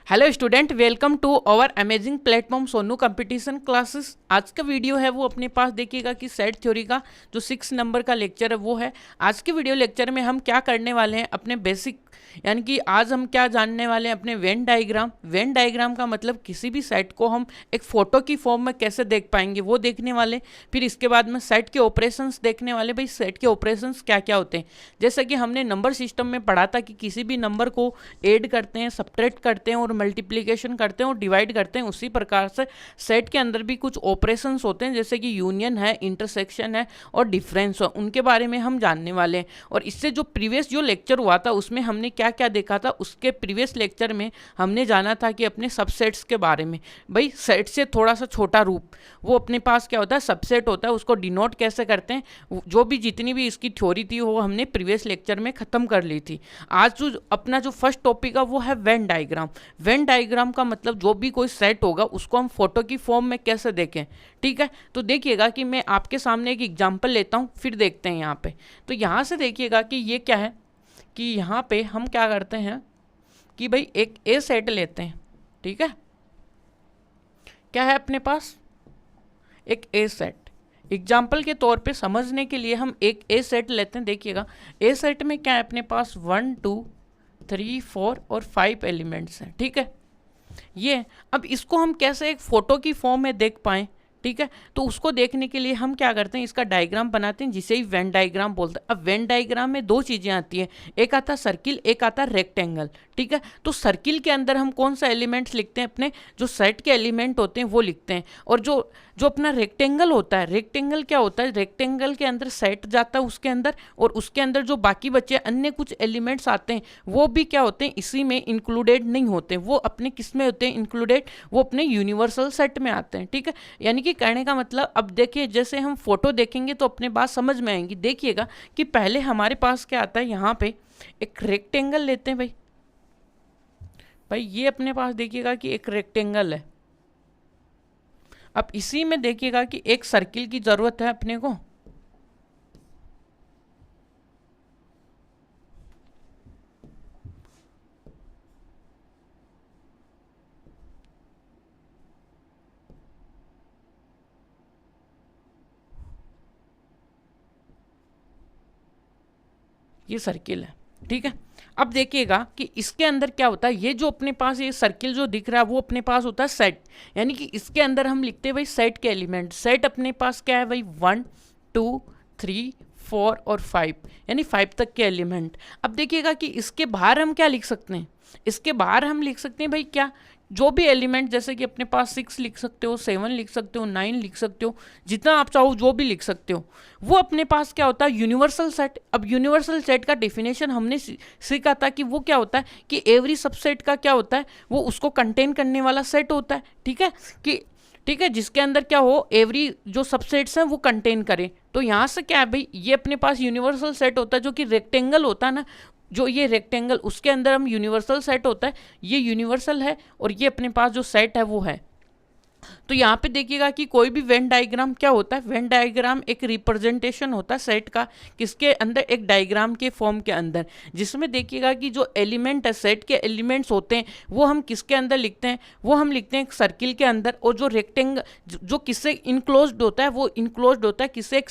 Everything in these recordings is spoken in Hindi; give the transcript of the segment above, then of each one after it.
Hello student, welcome to our amazing platform Sonu competition classes. आज का वीडियो है वो अपने पास देखिएगा कि सेट थ्योरी का जो 6 नंबर का लेक्चर है वो है। आज के वीडियो लेक्चर में हम क्या करने वाले हैं, अपने बेसिक यानी कि आज हम क्या जानने वाले हैं, अपने वेन डायग्राम। वेन डायग्राम का मतलब किसी भी सेट को हम एक फोटो की फॉर्म में कैसे देख पाएंगे वो देखने वाले। फिर इसके बाद में सेट के ऑपरेशंस देखने वाले। भाई सेट के ऑपरेशंस क्या क्या होते हैं, जैसा कि हमने नंबर सिस्टम में पढ़ा था कि किसी भी नंबर को ऐड करते हैं, सब्ट्रैक्ट करते हैं और मल्टीप्लिकेशन करते हैं और डिवाइड करते हैं। उसी प्रकार से सेट के अंदर भी कुछ ऑपरेशंस होते हैं, जैसे कि यूनियन है, इंटरसेक्शन है और डिफरेंस है, उनके बारे में हम जानने वाले हैं। और इससे जो प्रीवियस जो लेक्चर हुआ था उसमें हमने क्या क्या देखा था, उसके प्रीवियस लेक्चर में हमने जाना था कि अपने सबसेट्स के बारे में। भाई सेट से थोड़ा सा छोटा रूप वो अपने पास क्या होता है, सबसेट होता है, उसको डिनोट कैसे करते हैं, जो भी जितनी भी इसकी थ्योरी थी वो हमने प्रीवियस लेक्चर में ख़त्म कर ली थी। आज जो अपना जो फर्स्ट टॉपिक है वो है वेन डायग्राम। वेन डायग्राम का मतलब जो भी कोई सेट होगा उसको हम फोटो की फॉर्म में कैसे देखें। ठीक है, तो देखिएगा कि मैं आपके सामने एक एग्जांपल लेता हूँ, फिर देखते हैं यहाँ पे। तो यहाँ से देखिएगा कि ये क्या है, कि यहाँ पे हम क्या करते हैं कि भाई एक ए सेट लेते हैं। ठीक है, क्या है अपने पास, एक ए सेट। एग्जाम्पल के तौर पे समझने के लिए हम एक ए सेट लेते हैं। देखिएगा ए सेट में क्या है अपने पास 1 2 3 4 और 5 एलिमेंट्स हैं। ठीक है, ये अब इसको हम कैसे एक फोटो की फॉर्म में देख पाएं। ठीक है, तो उसको देखने के लिए हम क्या करते हैं, इसका डायग्राम बनाते हैं, जिसे ही वेन डायग्राम बोलते हैं। अब वेन डायग्राम में दो चीज़ें आती हैं, एक आता सर्किल, एक आता रेक्टेंगल। ठीक है, तो सर्किल के अंदर हम कौन सा एलिमेंट्स लिखते हैं, अपने जो सेट के एलिमेंट होते हैं वो लिखते हैं। और जो जो अपना रेक्टेंगल होता है, रेक्टेंगल क्या होता है, रेक्टेंगल के अंदर सेट जाता है उसके अंदर, और उसके अंदर जो बाकी बचे अन्य कुछ एलिमेंट्स आते हैं वो भी क्या होते हैं, इसी में इंक्लूडेड नहीं होते। वो अपने किस में होते हैं इंक्लूडेड, वो अपने यूनिवर्सल सेट में आते हैं। ठीक है, यानी कि कहने का मतलब, अब देखिए जैसे हम फोटो देखेंगे तो अपने बात समझ में आएंगी। देखिएगा कि पहले हमारे पास क्या आता है, यहाँ पे एक रेक्टेंगल लेते हैं। भाई भाई ये अपने पास देखिएगा कि एक रेक्टेंगल है। अब इसी में देखिएगा कि एक सर्किल की जरूरत है अपने को। ये सर्किल है। ठीक है, अब देखिएगा कि इसके अंदर क्या होता है, ये जो अपने पास ये सर्किल जो दिख रहा है वो अपने पास होता है सेट। यानी कि इसके अंदर हम लिखते हैं भाई सेट के एलिमेंट। सेट अपने पास क्या है भाई, 1 2 3 4 और 5, यानी 5 तक के एलिमेंट। अब देखिएगा कि इसके बाहर हम क्या लिख सकते हैं, इसके बाहर हम लिख सकते हैं भाई क्या, जो भी एलिमेंट, जैसे कि अपने पास 6 लिख सकते हो, 7 लिख सकते हो, 9 लिख सकते हो, जितना आप चाहो जो भी लिख सकते हो। वो अपने पास क्या होता है, यूनिवर्सल सेट। अब यूनिवर्सल सेट का डेफिनेशन हमने सीखा था कि वो क्या होता है, कि एवरी सबसेट का क्या होता है, वो उसको कंटेन करने वाला सेट होता है। ठीक है, कि ठीक है, जिसके अंदर क्या हो, एवरी जो सबसेट्स हैं वो कंटेन करें। तो यहाँ से क्या है भाई, ये अपने पास यूनिवर्सल सेट होता है, जो कि रेक्टेंगल होता है ना, जो ये रेक्टेंगल उसके अंदर हम यूनिवर्सल सेट होता है, ये यूनिवर्सल है, और ये अपने पास जो सेट है वो है। तो यहाँ पे देखिएगा कि कोई भी वेन डायग्राम क्या होता है, वेन डायग्राम एक रिप्रेजेंटेशन होता है सेट का, किसके अंदर, एक डायग्राम के फॉर्म के अंदर, जिसमें देखिएगा कि जो एलिमेंट है, सेट के एलिमेंट्स होते हैं वो हम किसके अंदर लिखते हैं, वो हम लिखते हैं एक सर्किल के अंदर। और जो रेक्टेंगल जो किससे इनक्लोज्ड होता है, वो इनक्लोज्ड होता है किससे, एक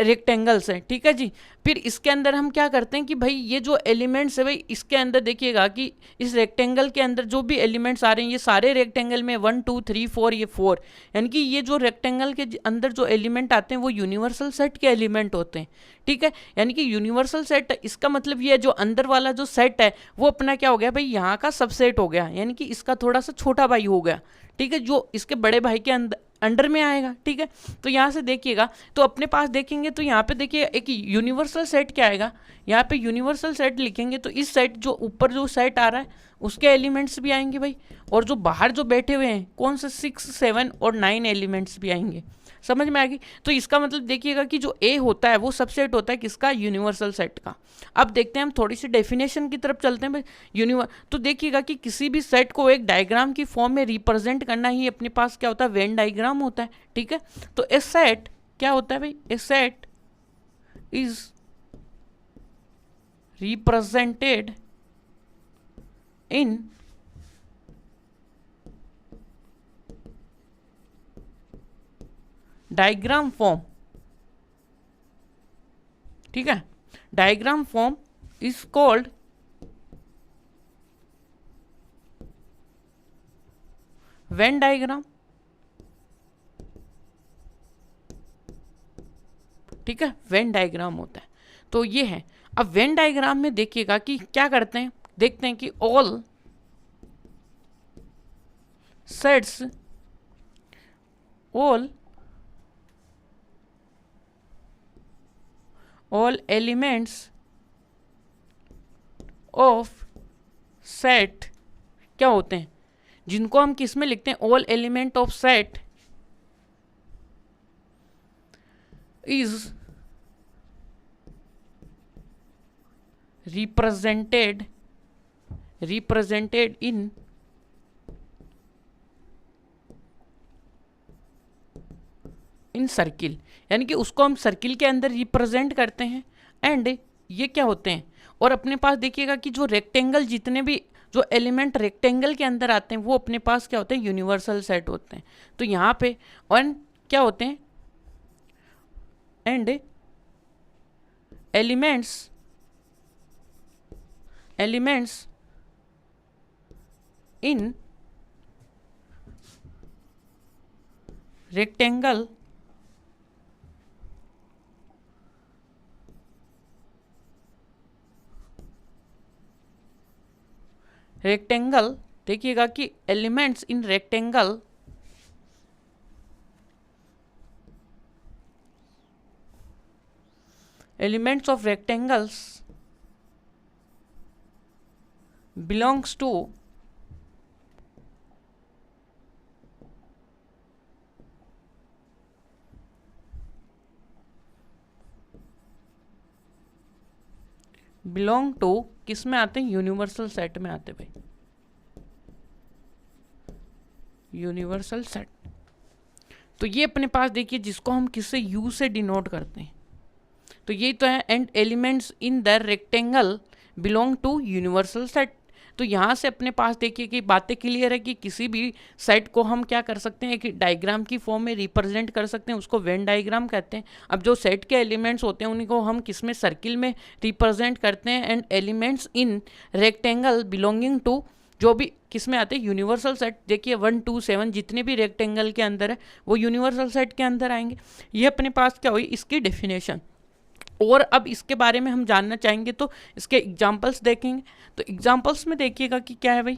रेक्टेंगल से। ठीक है जी, फिर इसके अंदर हम क्या करते हैं कि भाई ये जो एलिमेंट्स है, भाई इसके अंदर देखिएगा कि इस रेक्टेंगल के अंदर जो भी एलिमेंट्स आ रहे हैं, ये सारे रेक्टेंगल में 1 2 3 4, ये 4, यानी कि ये जो रेक्टेंगल के अंदर जो एलिमेंट आते हैं वो यूनिवर्सल सेट के एलिमेंट होते हैं। ठीक है, यानी कि यूनिवर्सल सेट, इसका मतलब ये जो अंदर वाला जो सेट है वो अपना क्या हो गया भाई, यहाँ का सबसेट हो गया, यानी कि इसका थोड़ा सा छोटा भाई हो गया। ठीक है, जो इसके बड़े भाई के अंडर में आएगा। ठीक है, तो यहाँ से देखिएगा तो अपने पास देखेंगे तो यहाँ पे देखिए एक यूनिवर्सल सेट क्या आएगा, यहाँ पे यूनिवर्सल सेट लिखेंगे तो इस सेट जो ऊपर जो सेट आ रहा है उसके एलिमेंट्स भी आएंगे भाई, और जो बाहर जो बैठे हुए हैं कौन से 6 7 और 9 एलिमेंट्स भी आएंगे। समझ में आ गई। तो इसका मतलब देखिएगा कि जो ए होता है वो सबसेट होता है किसका, यूनिवर्सल सेट का। अब देखते हैं हम थोड़ी सी डेफिनेशन की तरफ चलते हैं भाई। तो देखिएगा कि किसी भी सेट को एक डायग्राम की फॉर्म में रिप्रेजेंट करना ही अपने पास क्या होता है, वेन डायग्राम होता है। ठीक है, तो ए सेट क्या होता है भाई, a set is represented in diagram form, ठीक है, diagram form is called Venn diagram, ठीक है, वेन डायग्राम होता है। तो ये है। अब वेन डायग्राम में देखिएगा कि क्या करते हैं, देखते हैं कि all sets, all elements of set क्या होते हैं, जिनको हम किस में लिखते हैं, all element of set is represented in circle, यानी कि उसको हम सर्किल के अंदर रिप्रेजेंट करते हैं। एंड ये क्या होते हैं, और अपने पास देखिएगा कि जो रेक्टेंगल, जितने भी जो एलिमेंट रेक्टेंगल के अंदर आते हैं वो अपने पास क्या होते हैं, यूनिवर्सल सेट होते हैं। तो यहाँ पे और क्या होते हैं, एंड एलिमेंट्स इन रेक्टेंगल देखिएगा कि elements in rectangle elements of rectangles belongs to किस में आते हैं, यूनिवर्सल सेट में आते हैं भाई, यूनिवर्सल सेट। तो ये अपने पास देखिए, जिसको हम किससे, यू से डिनोट करते हैं। तो ये तो है, and elements in the rectangle belong to universal set. तो यहाँ से अपने पास देखिए कि बातें क्लियर है कि किसी भी सेट को हम क्या कर सकते हैं, कि डायग्राम की फॉर्म में रिप्रेजेंट कर सकते हैं, उसको वेन डायग्राम कहते हैं। अब जो सेट के एलिमेंट्स होते हैं उनको हम किस में, सर्किल में रिप्रेजेंट करते हैं। And elements in rectangle belonging to, जो भी किस में आते हैं, यूनिवर्सल सेट। देखिए 1 2 7 जितने भी रेक्टेंगल के अंदर है वो यूनिवर्सल सेट के अंदर आएंगे। ये अपने पास क्या हुई, इसकी डेफिनेशन। और अब इसके बारे में हम जानना चाहेंगे तो इसके एग्जाम्पल्स देखेंगे। तो एग्जाम्पल्स में देखिएगा कि क्या है भाई,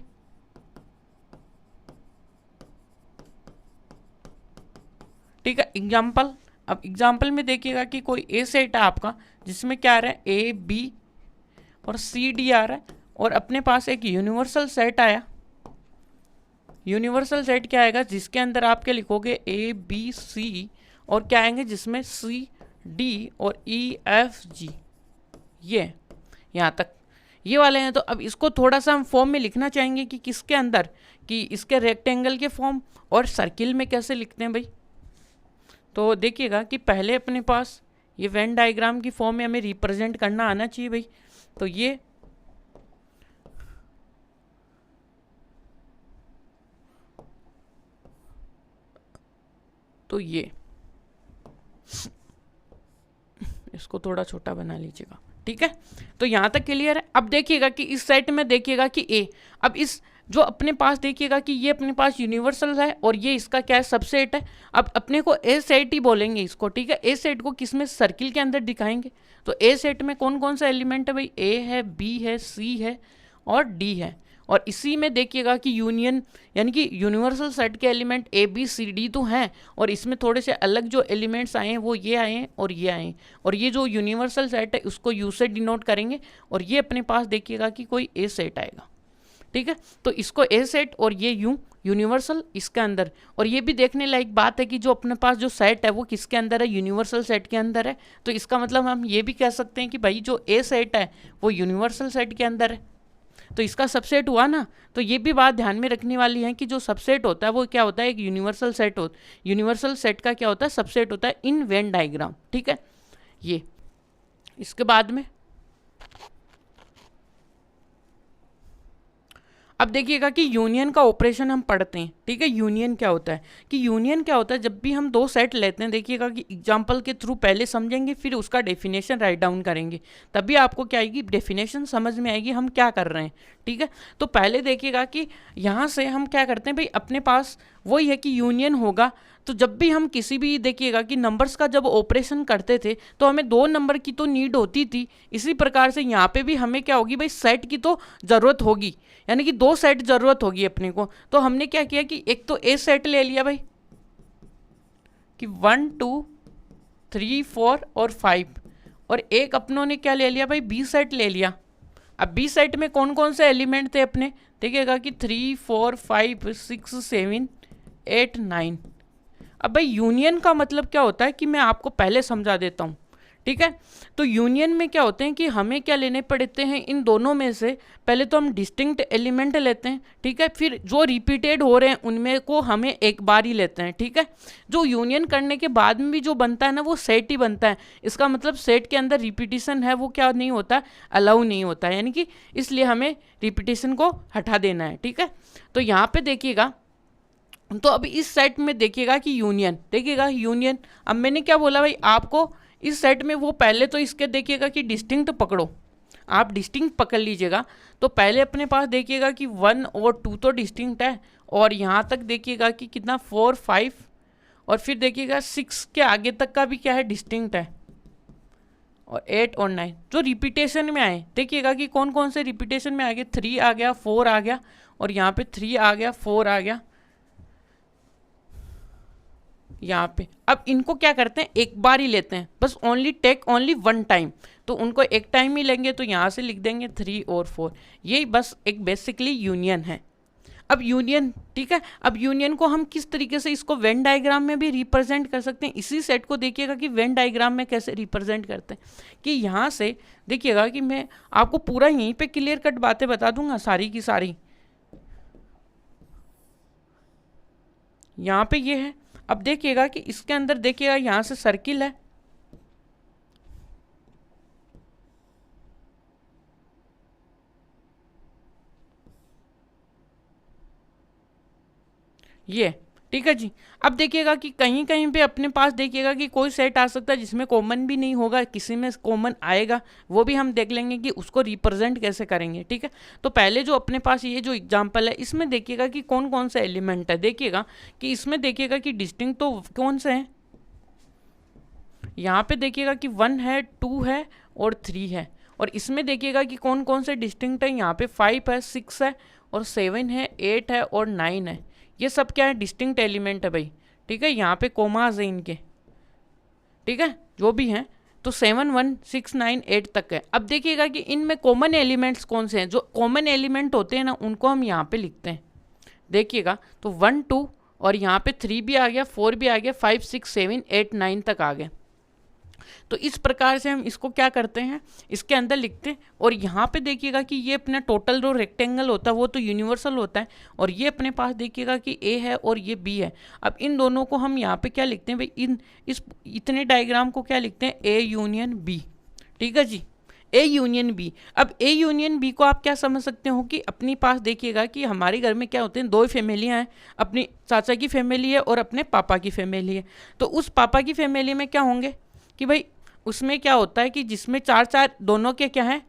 ठीक है, एग्जाम्पल। अब एग्जाम्पल में देखिएगा कि कोई ए सेट है आपका, जिसमें क्या आ रहा है, ए बी और सी डी आ रहा है, और अपने पास एक यूनिवर्सल सेट आया। यूनिवर्सल सेट क्या आएगा, जिसके अंदर आप क्या लिखोगे, ए बी सी, और क्या आएंगे जिसमें सी डी और ई एफ जी, ये यहाँ तक ये वाले हैं। तो अब इसको थोड़ा सा हम फॉर्म में लिखना चाहेंगे कि किसके अंदर, कि इसके रेक्टेंगल के फॉर्म और सर्किल में कैसे लिखते हैं भाई। तो देखिएगा कि पहले अपने पास ये वेन डायग्राम की फॉर्म में हमें रिप्रेजेंट करना आना चाहिए भाई। तो ये इसको थोड़ा छोटा बना लीजिएगा, ठीक है। तो यहाँ तक क्लियर है। अब देखिएगा कि इस सेट में देखिएगा कि ए, अब इस जो अपने पास देखिएगा कि ये अपने पास यूनिवर्सल है और ये इसका क्या है, सबसेट है। अब अपने को ए सेट ही बोलेंगे इसको, ठीक है। ए सेट को किस में, सर्किल के अंदर दिखाएंगे। तो ए सेट में कौन कौन सा एलिमेंट है भाई, ए है, बी है, सी है और डी है। और इसी में देखिएगा कि यूनियन, यानी कि यूनिवर्सल सेट के element A B C D तो हैं, और इसमें थोड़े से अलग जो एलिमेंट्स आए हैं वो ये आए हैं और ये आए हैं। और ये जो यूनिवर्सल सेट है उसको यू से डिनोट करेंगे, और ये अपने पास देखिएगा कि कोई ए सेट आएगा, ठीक है। तो इसको ए सेट और ये यू यूनिवर्सल इसके अंदर। और ये भी देखने लायक बात है कि जो अपने पास जो सेट है वो किसके अंदर है, यूनिवर्सल सेट के अंदर है। तो इसका मतलब हम ये भी कह सकते हैं कि भाई जो ए सेट है वो यूनिवर्सल सेट के अंदर है। तो इसका सबसेट हुआ ना। तो ये भी बात ध्यान में रखने वाली है कि जो सबसेट होता है वो क्या होता है, एक यूनिवर्सल सेट होता है। यूनिवर्सल सेट का क्या होता है, सबसेट होता है इन वेन डायग्राम, ठीक है। ये इसके बाद में अब देखिएगा कि यूनियन का ऑपरेशन हम पढ़ते हैं, ठीक है। यूनियन क्या होता है कि यूनियन क्या होता है, जब भी हम दो सेट लेते हैं, देखिएगा कि एग्जांपल के थ्रू पहले समझेंगे, फिर उसका डेफिनेशन राइट डाउन करेंगे, तभी आपको क्या आएगी, डेफिनेशन समझ में आएगी हम क्या कर रहे हैं, ठीक है। तो पहले देखिएगा कि यहाँ से हम क्या करते हैं भाई, अपने पास वही है कि यूनियन होगा। तो जब भी हम किसी भी, देखिएगा कि नंबर्स का जब ऑपरेशन करते थे तो हमें दो नंबर की तो नीड होती थी, इसी प्रकार से यहाँ पे भी हमें क्या होगी भाई, सेट की तो ज़रूरत होगी, यानी कि दो सेट ज़रूरत होगी अपने को। तो हमने क्या किया कि एक तो ए सेट ले लिया भाई कि 1 2 3 4 और 5, और एक अपनों ने क्या ले लिया भाई, बी सेट ले लिया। अब बी सेट में कौन कौन से एलिमेंट थे अपने, देखिएगा कि 3 4 5 6 7 8 9। अब भाई यूनियन का मतलब क्या होता है कि मैं आपको पहले समझा देता हूँ, ठीक है। तो यूनियन में क्या होते हैं कि हमें क्या लेने पड़ते हैं, इन दोनों में से पहले तो हम डिस्टिंक्ट एलिमेंट लेते हैं, ठीक है, फिर जो रिपीटेड हो रहे हैं उनमें को हमें एक बार ही लेते हैं, ठीक है। जो यूनियन करने के बाद में भी जो बनता है ना, वो सेट ही बनता है। इसका मतलब सेट के अंदर रिपीटिशन है वो क्या नहीं होता, अलाउ नहीं होता है, यानी कि इसलिए हमें रिपीटिशन को हटा देना है, ठीक है। तो यहाँ पे देखिएगा, तो अब इस सेट में देखिएगा कि यूनियन, देखिएगा यूनियन, अब मैंने क्या बोला भाई आपको, इस सेट में वो पहले तो इसके देखिएगा कि डिस्टिंक्ट पकड़ो, आप डिस्टिंक्ट पकड़ लीजिएगा। तो पहले अपने पास देखिएगा कि 1 और 2 तो डिस्टिंक्ट है, और यहाँ तक देखिएगा कि कितना 4 5, और फिर देखिएगा 6 के आगे तक का भी क्या है, डिस्टिंक्ट है, और 8 और 9 जो रिपीटेशन में आए, देखिएगा कि कौन कौन से रिपीटेशन में आ गए, 3 आ गया, 4 आ गया, और यहाँ पे 3 आ गया, 4 आ गया यहाँ पे। अब इनको क्या करते हैं, एक बार ही लेते हैं, बस only take only one time, तो उनको एक टाइम ही लेंगे, तो यहाँ से लिख देंगे 3 और 4। यही बस एक बेसिकली यूनियन है। अब यूनियन, ठीक है, अब यूनियन को हम किस तरीके से इसको वेन डायग्राम में भी रिप्रेजेंट कर सकते हैं। इसी सेट को देखिएगा कि वेन डायग्राम में कैसे रिप्रेजेंट करते हैं, कि यहाँ से देखिएगा कि मैं आपको पूरा यहीं पे क्लियर कट बातें बता दूंगा सारी की सारी। यहाँ पे ये है, अब देखिएगा कि इसके अंदर देखिएगा यहाँ से सर्किल है, ये, ठीक है जी। अब देखिएगा कि कहीं कहीं पे अपने पास देखिएगा कि कोई सेट आ सकता है जिसमें कॉमन भी नहीं होगा, किसी में कॉमन आएगा, वो भी हम देख लेंगे कि उसको रिप्रेजेंट कैसे करेंगे, ठीक है। तो पहले जो अपने पास ये जो एग्जांपल है, इसमें देखिएगा कि कौन कौन से एलिमेंट है, देखिएगा कि इसमें देखिएगा कि डिस्टिंक्ट तो कौन से हैं, यहाँ पे देखिएगा कि 1 है, 2 है और 3 है, और इसमें देखिएगा कि कौन कौन से डिस्टिंक्ट है, यहाँ पे 5 है, 6 है और 7 है, 8 है और 9 है। ये सब क्या है, डिस्टिंक्ट एलिमेंट है भाई, ठीक है। यहाँ पे कोमाज है इनके, ठीक है, जो भी हैं, तो 7 1 6 9 8 तक है। अब देखिएगा कि इनमें कॉमन एलिमेंट्स कौन से हैं, जो कॉमन एलिमेंट होते हैं ना, उनको हम यहाँ पे लिखते हैं, देखिएगा। तो 1 2 और यहाँ पे 3 भी आ गया, 4 भी आ गया, 5 6 7 8 9 तक आ गए। तो इस प्रकार से हम इसको क्या करते हैं, इसके अंदर लिखते हैं। और यहाँ पे देखिएगा कि ये अपना टोटल जो रेक्टेंगल होता है वो तो यूनिवर्सल होता है, और ये अपने पास देखिएगा कि ए है और ये बी है। अब इन दोनों को हम यहाँ पे क्या लिखते हैं भाई, इतने डायग्राम को क्या लिखते हैं, ए यूनियन बी, ठीक है जी, ए यूनियन बी। अब ए यूनियन बी को आप क्या समझ सकते हो कि अपनी पास देखिएगा कि हमारे घर में क्या होते हैं, दो फैमिलियाँ हैं, अपनी चाचा की फैमिली है और अपने पापा की फैमिली है। तो उस पापा की फैमिली में क्या होंगे कि भाई उसमें क्या होता है कि जिसमें 4 4 दोनों के क्या हैं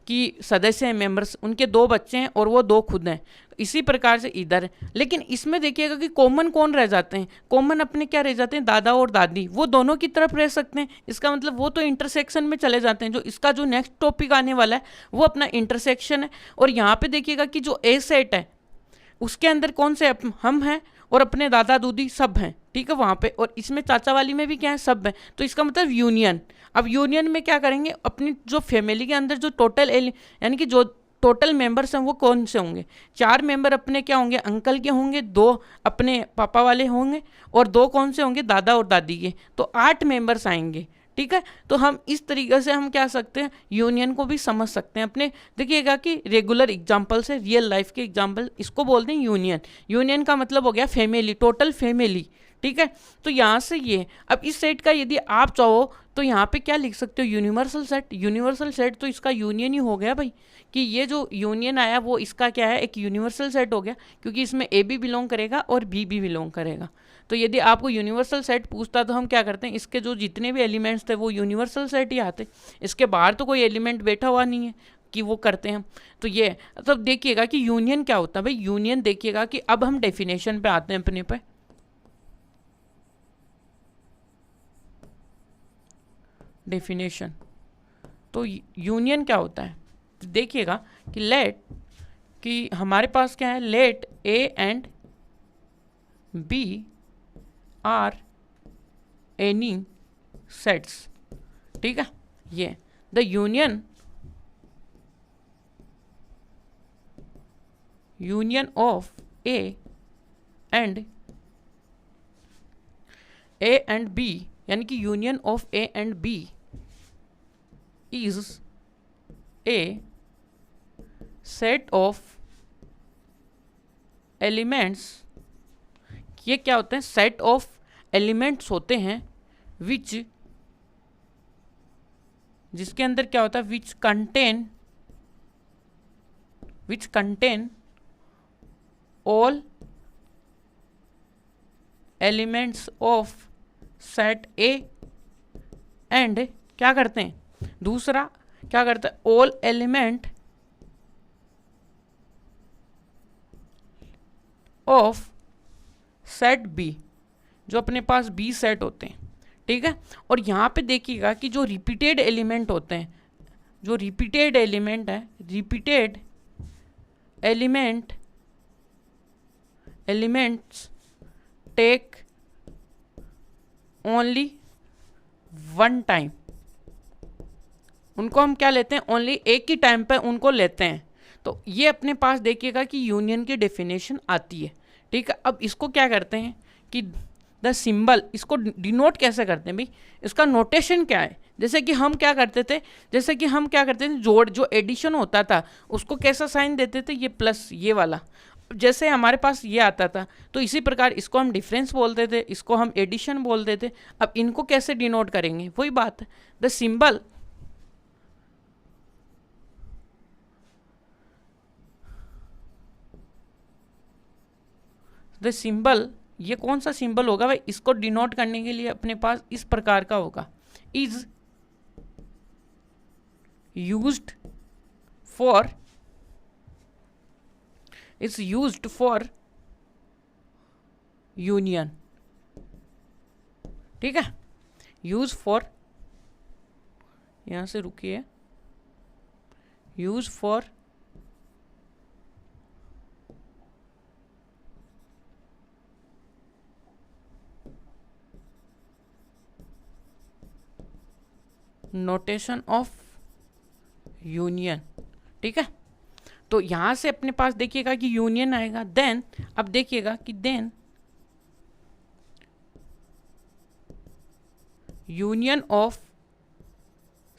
कि सदस्य हैं, मेंबर्स, उनके 2 बच्चे हैं और वो 2 खुद हैं। इसी प्रकार से इधर है, लेकिन इसमें देखिएगा कि कॉमन कौन रह जाते हैं, कॉमन अपने क्या रह जाते हैं, दादा और दादी, वो दोनों की तरफ रह सकते हैं। इसका मतलब वो तो इंटरसेक्शन में चले जाते हैं। जो इसका जो नेक्स्ट टॉपिक आने वाला है वो अपना इंटरसेक्शन है। और यहाँ पे देखिएगा कि जो ए सेट है उसके अंदर कौन से हम हैं और अपने दादा दादी सब हैं, ठीक है, वहाँ पे। और इसमें चाचा वाली में भी क्या है, सब है। तो इसका मतलब यूनियन। अब यूनियन में क्या करेंगे, अपनी जो फैमिली के अंदर जो टोटल यानी कि जो टोटल मेंबर्स हैं वो कौन से होंगे, 4 मेंबर अपने क्या होंगे, अंकल के होंगे, 2 अपने पापा वाले होंगे और 2 कौन से होंगे, दादा और दादी के। तो 8 मेंबर्स आएंगे, ठीक है। तो हम इस तरीके से हम क्या सकते हैं, यूनियन को भी समझ सकते हैं अपने। देखिएगा कि रेगुलर एग्जांपल से, रियल लाइफ के एग्जांपल, इसको बोलते हैं यूनियन। यूनियन का मतलब हो गया फैमिली, टोटल फैमिली, ठीक है। तो यहाँ से ये अब इस सेट का यदि आप चाहो तो यहाँ पे क्या लिख सकते हो, यूनिवर्सल सेट। यूनिवर्सल सेट तो इसका यूनियन ही हो गया भाई, कि ये जो यूनियन आया वो इसका क्या है, एक यूनिवर्सल सेट हो गया, क्योंकि इसमें ए भी बिलोंग करेगा और बी भी बिलोंग करेगा। तो यदि आपको यूनिवर्सल सेट पूछता तो हम क्या करते हैं, इसके जो जितने भी एलिमेंट्स थे वो यूनिवर्सल सेट ही आते, इसके बाहर तो कोई एलिमेंट बैठा हुआ नहीं है कि वो करते हैं हम। तो ये तब देखिएगा कि यूनियन क्या होता है भाई, यूनियन देखिएगा कि अब हम डेफिनेशन पे आते हैं अपने पे। डेफिनेशन तो यूनियन क्या होता है, तो देखिएगा कि लेट कि हमारे पास क्या है, let A and B are any sets, ठीक है। ये the union of A and B, यानी कि union of A and B is a set of elements, ये क्या होते हैं, सेट ऑफ एलिमेंट्स होते हैं विच, जिसके अंदर क्या होता है, which contain all elements of set A एंड क्या करते हैं, दूसरा क्या करता है, all element of set B, जो अपने पास बी सेट होते हैं, ठीक है। और यहां पे देखिएगा कि जो रिपीटेड एलिमेंट होते हैं, जो रिपीटेड एलिमेंट है, repeated elements take only one time, उनको हम क्या लेते हैं, ओनली एक ही टाइम पे उनको लेते हैं। तो ये अपने पास देखिएगा कि यूनियन की डेफिनेशन आती है, ठीक है। अब इसको क्या करते हैं कि द सिंबल, इसको डिनोट कैसे करते हैं भाई, इसका नोटेशन क्या है, जैसे कि हम क्या करते थे, जोड़ जो एडिशन होता था उसको कैसा साइन देते थे, ये प्लस ये वाला, जैसे हमारे पास ये आता था तो इसी प्रकार इसको हम डिफरेंस बोलते थे, इसको हम एडिशन बोलते थे। अब इनको कैसे डिनोट करेंगे, वही बात है, द सिंबल, ये कौन सा सिंबल होगा भाई, इसको डिनोट करने के लिए अपने पास इस प्रकार का होगा, इज यूज्ड फॉर यूनियन, ठीक है। यूज फॉर, यहां से रुकिए, use for notation of union, ठीक है। तो यहां से अपने पास देखिएगा कि यूनियन आएगा, देन अब देखिएगा कि then union of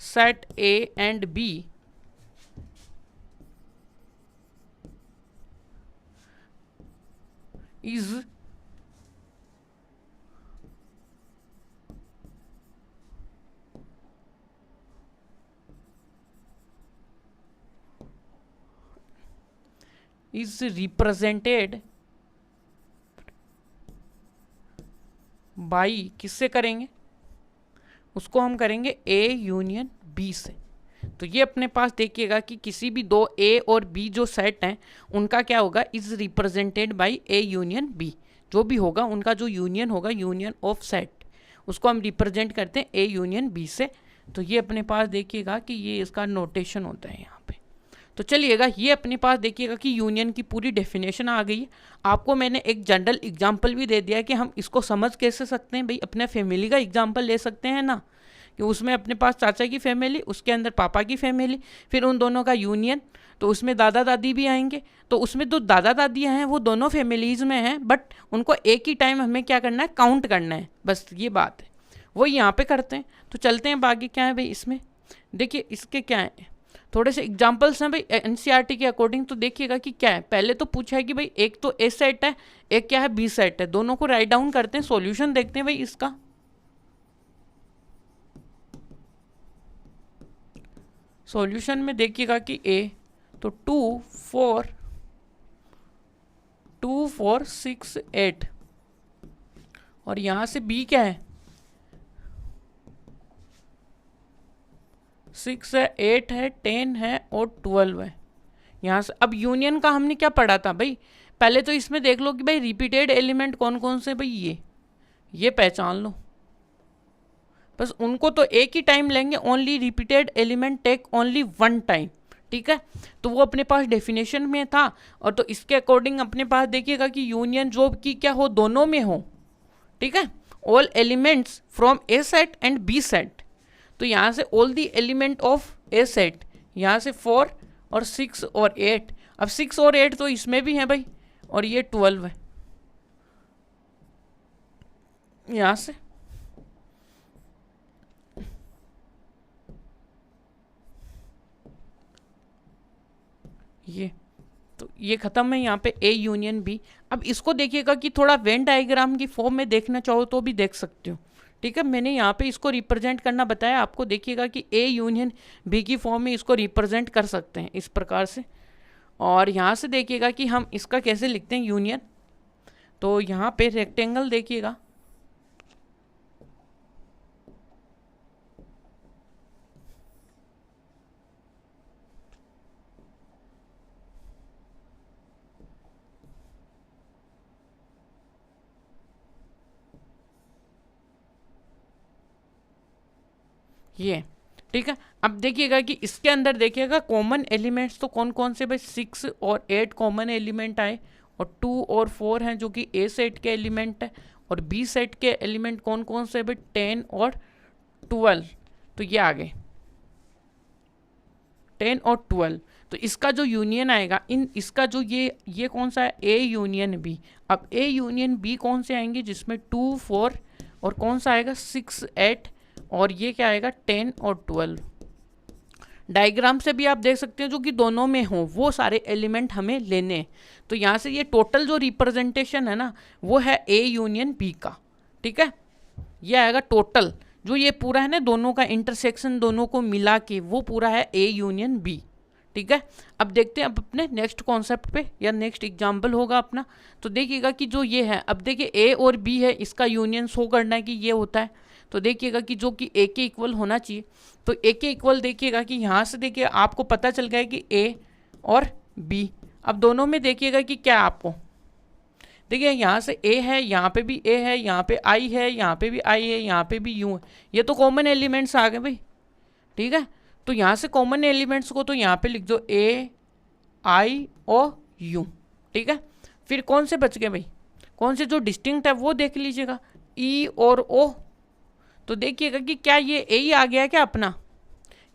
set A and B is represented by, किससे करेंगे, उसको हम करेंगे ए यूनियन बी से। तो ये अपने पास देखिएगा कि किसी भी दो ए और बी जो सेट हैं उनका क्या होगा, is represented by A union B, जो भी होगा उनका जो यूनियन होगा, यूनियन ऑफ सेट, उसको हम रिप्रेजेंट करते हैं ए यूनियन बी से। तो ये अपने पास देखिएगा कि ये इसका नोटेशन होता है यहाँ पे। तो चलिएगा, ये अपने पास देखिएगा कि यूनियन की पूरी डेफिनेशन आ गई है। आपको मैंने एक जनरल एग्जांपल भी दे दिया है कि हम इसको समझ कैसे सकते हैं भाई, अपने फैमिली का एग्जांपल ले सकते हैं ना, कि उसमें अपने पास चाचा की फैमिली, उसके अंदर पापा की फैमिली, फिर उन दोनों का यूनियन, तो उसमें दादा दादी भी आएंगे। तो उसमें जो दादा दादियाँ हैं वो दोनों फैमिलीज़ में हैं, बट उनको एक ही टाइम हमें क्या करना है, काउंट करना है, बस ये बात है। वही यहाँ पे करते हैं। तो चलते हैं बाकी क्या है भाई इसमें, देखिए इसके क्या है, थोड़े से एग्जांपल्स हैं भाई एनसीईआरटी के अकॉर्डिंग। तो देखिएगा कि क्या है, पहले तो पूछा है कि भाई एक तो ए सेट है, एक क्या है बी सेट है, दोनों को राइट डाउन करते हैं, सॉल्यूशन देखते हैं भाई इसका। सॉल्यूशन में देखिएगा कि ए तो 2 4 6 8 और यहां से बी क्या है 6 है, 8 है, 10 है और 12 है। यहाँ से अब यूनियन का हमने क्या पढ़ा था भाई, पहले तो इसमें देख लो कि भाई रिपीटेड एलिमेंट कौन कौन से भाई, ये पहचान लो, बस उनको तो एक ही टाइम लेंगे, only repeated element take only one time, ठीक है। तो वो अपने पास डेफिनेशन में था, और तो इसके अकॉर्डिंग अपने पास देखिएगा कि यूनियन जो की क्या हो, दोनों में हो, ठीक है। All elements from A set and B set, तो यहाँ से all the element of A set, यहाँ से 4 और 6 और 8, अब 6 और 8 तो इसमें भी है भाई, और ये 12 है यहाँ से, ये तो ये खत्म है यहाँ पे ए यूनियन बी। अब इसको देखिएगा कि थोड़ा वेन डायग्राम की फॉर्म में देखना चाहो तो भी देख सकते हो, ठीक है। मैंने यहाँ पे इसको रिप्रेजेंट करना बताया आपको, देखिएगा कि ए यूनियन बी की फॉर्म में इसको रिप्रेजेंट कर सकते हैं इस प्रकार से। और यहाँ से देखिएगा कि हम इसका कैसे लिखते हैं यूनियन, तो यहाँ पे रेक्टेंगल देखिएगा, ये ठीक है। अब देखिएगा कि इसके अंदर देखिएगा कॉमन एलिमेंट्स तो कौन कौन से भाई, 6 और 8 कॉमन एलिमेंट आए, और 2 और 4 हैं जो कि ए सेट के एलिमेंट है, और बी सेट के एलिमेंट कौन कौन से भाई, 10 और 12, तो ये आ गए 10 और 12। तो इसका जो यूनियन आएगा, इसका जो ये कौन सा है, ए यूनियन बी। अब ए यूनियन बी कौन से आएंगे, जिसमें 2 4 और कौन सा आएगा 6 8, और ये क्या आएगा 10 और 12। डायग्राम से भी आप देख सकते हैं जो कि दोनों में हो, वो सारे एलिमेंट हमें लेने हैं। तो यहाँ से ये टोटल जो रिप्रेजेंटेशन है ना, वो है ए यूनियन बी का, ठीक है। ये आएगा टोटल, जो ये पूरा है ना दोनों का इंटरसेक्शन, दोनों को मिला के वो पूरा है ए यूनियन बी, ठीक है। अब देखते हैं अब अपने नेक्स्ट कॉन्सेप्ट पे, या नेक्स्ट एग्जाम्पल होगा अपना। तो देखिएगा कि जो ये है, अब देखिए ए और बी है, इसका यूनियन शो करना है कि ये होता है। तो देखिएगा कि जो कि ए के इक्वल होना चाहिए, तो ए के इक्वल देखिएगा कि यहाँ से देखिए आपको पता चल गया है कि ए और बी। अब दोनों में देखिएगा कि क्या आपको देखिए, यहाँ से ए है, यहाँ पे भी ए है, यहाँ पे आई है, यहाँ पे भी आई है, यहाँ पे भी यू है, ये तो कॉमन एलिमेंट्स आ गए भाई, ठीक है। तो यहाँ से कॉमन एलिमेंट्स को तो यहाँ पे लिख दो ए आई और यू, ठीक है। फिर कौन से बच गए भाई, कौन से जो डिस्टिंक्ट है वो देख लीजिएगा, ई और ओ। तो देखिएगा कि क्या ये ए ही आ गया क्या अपना,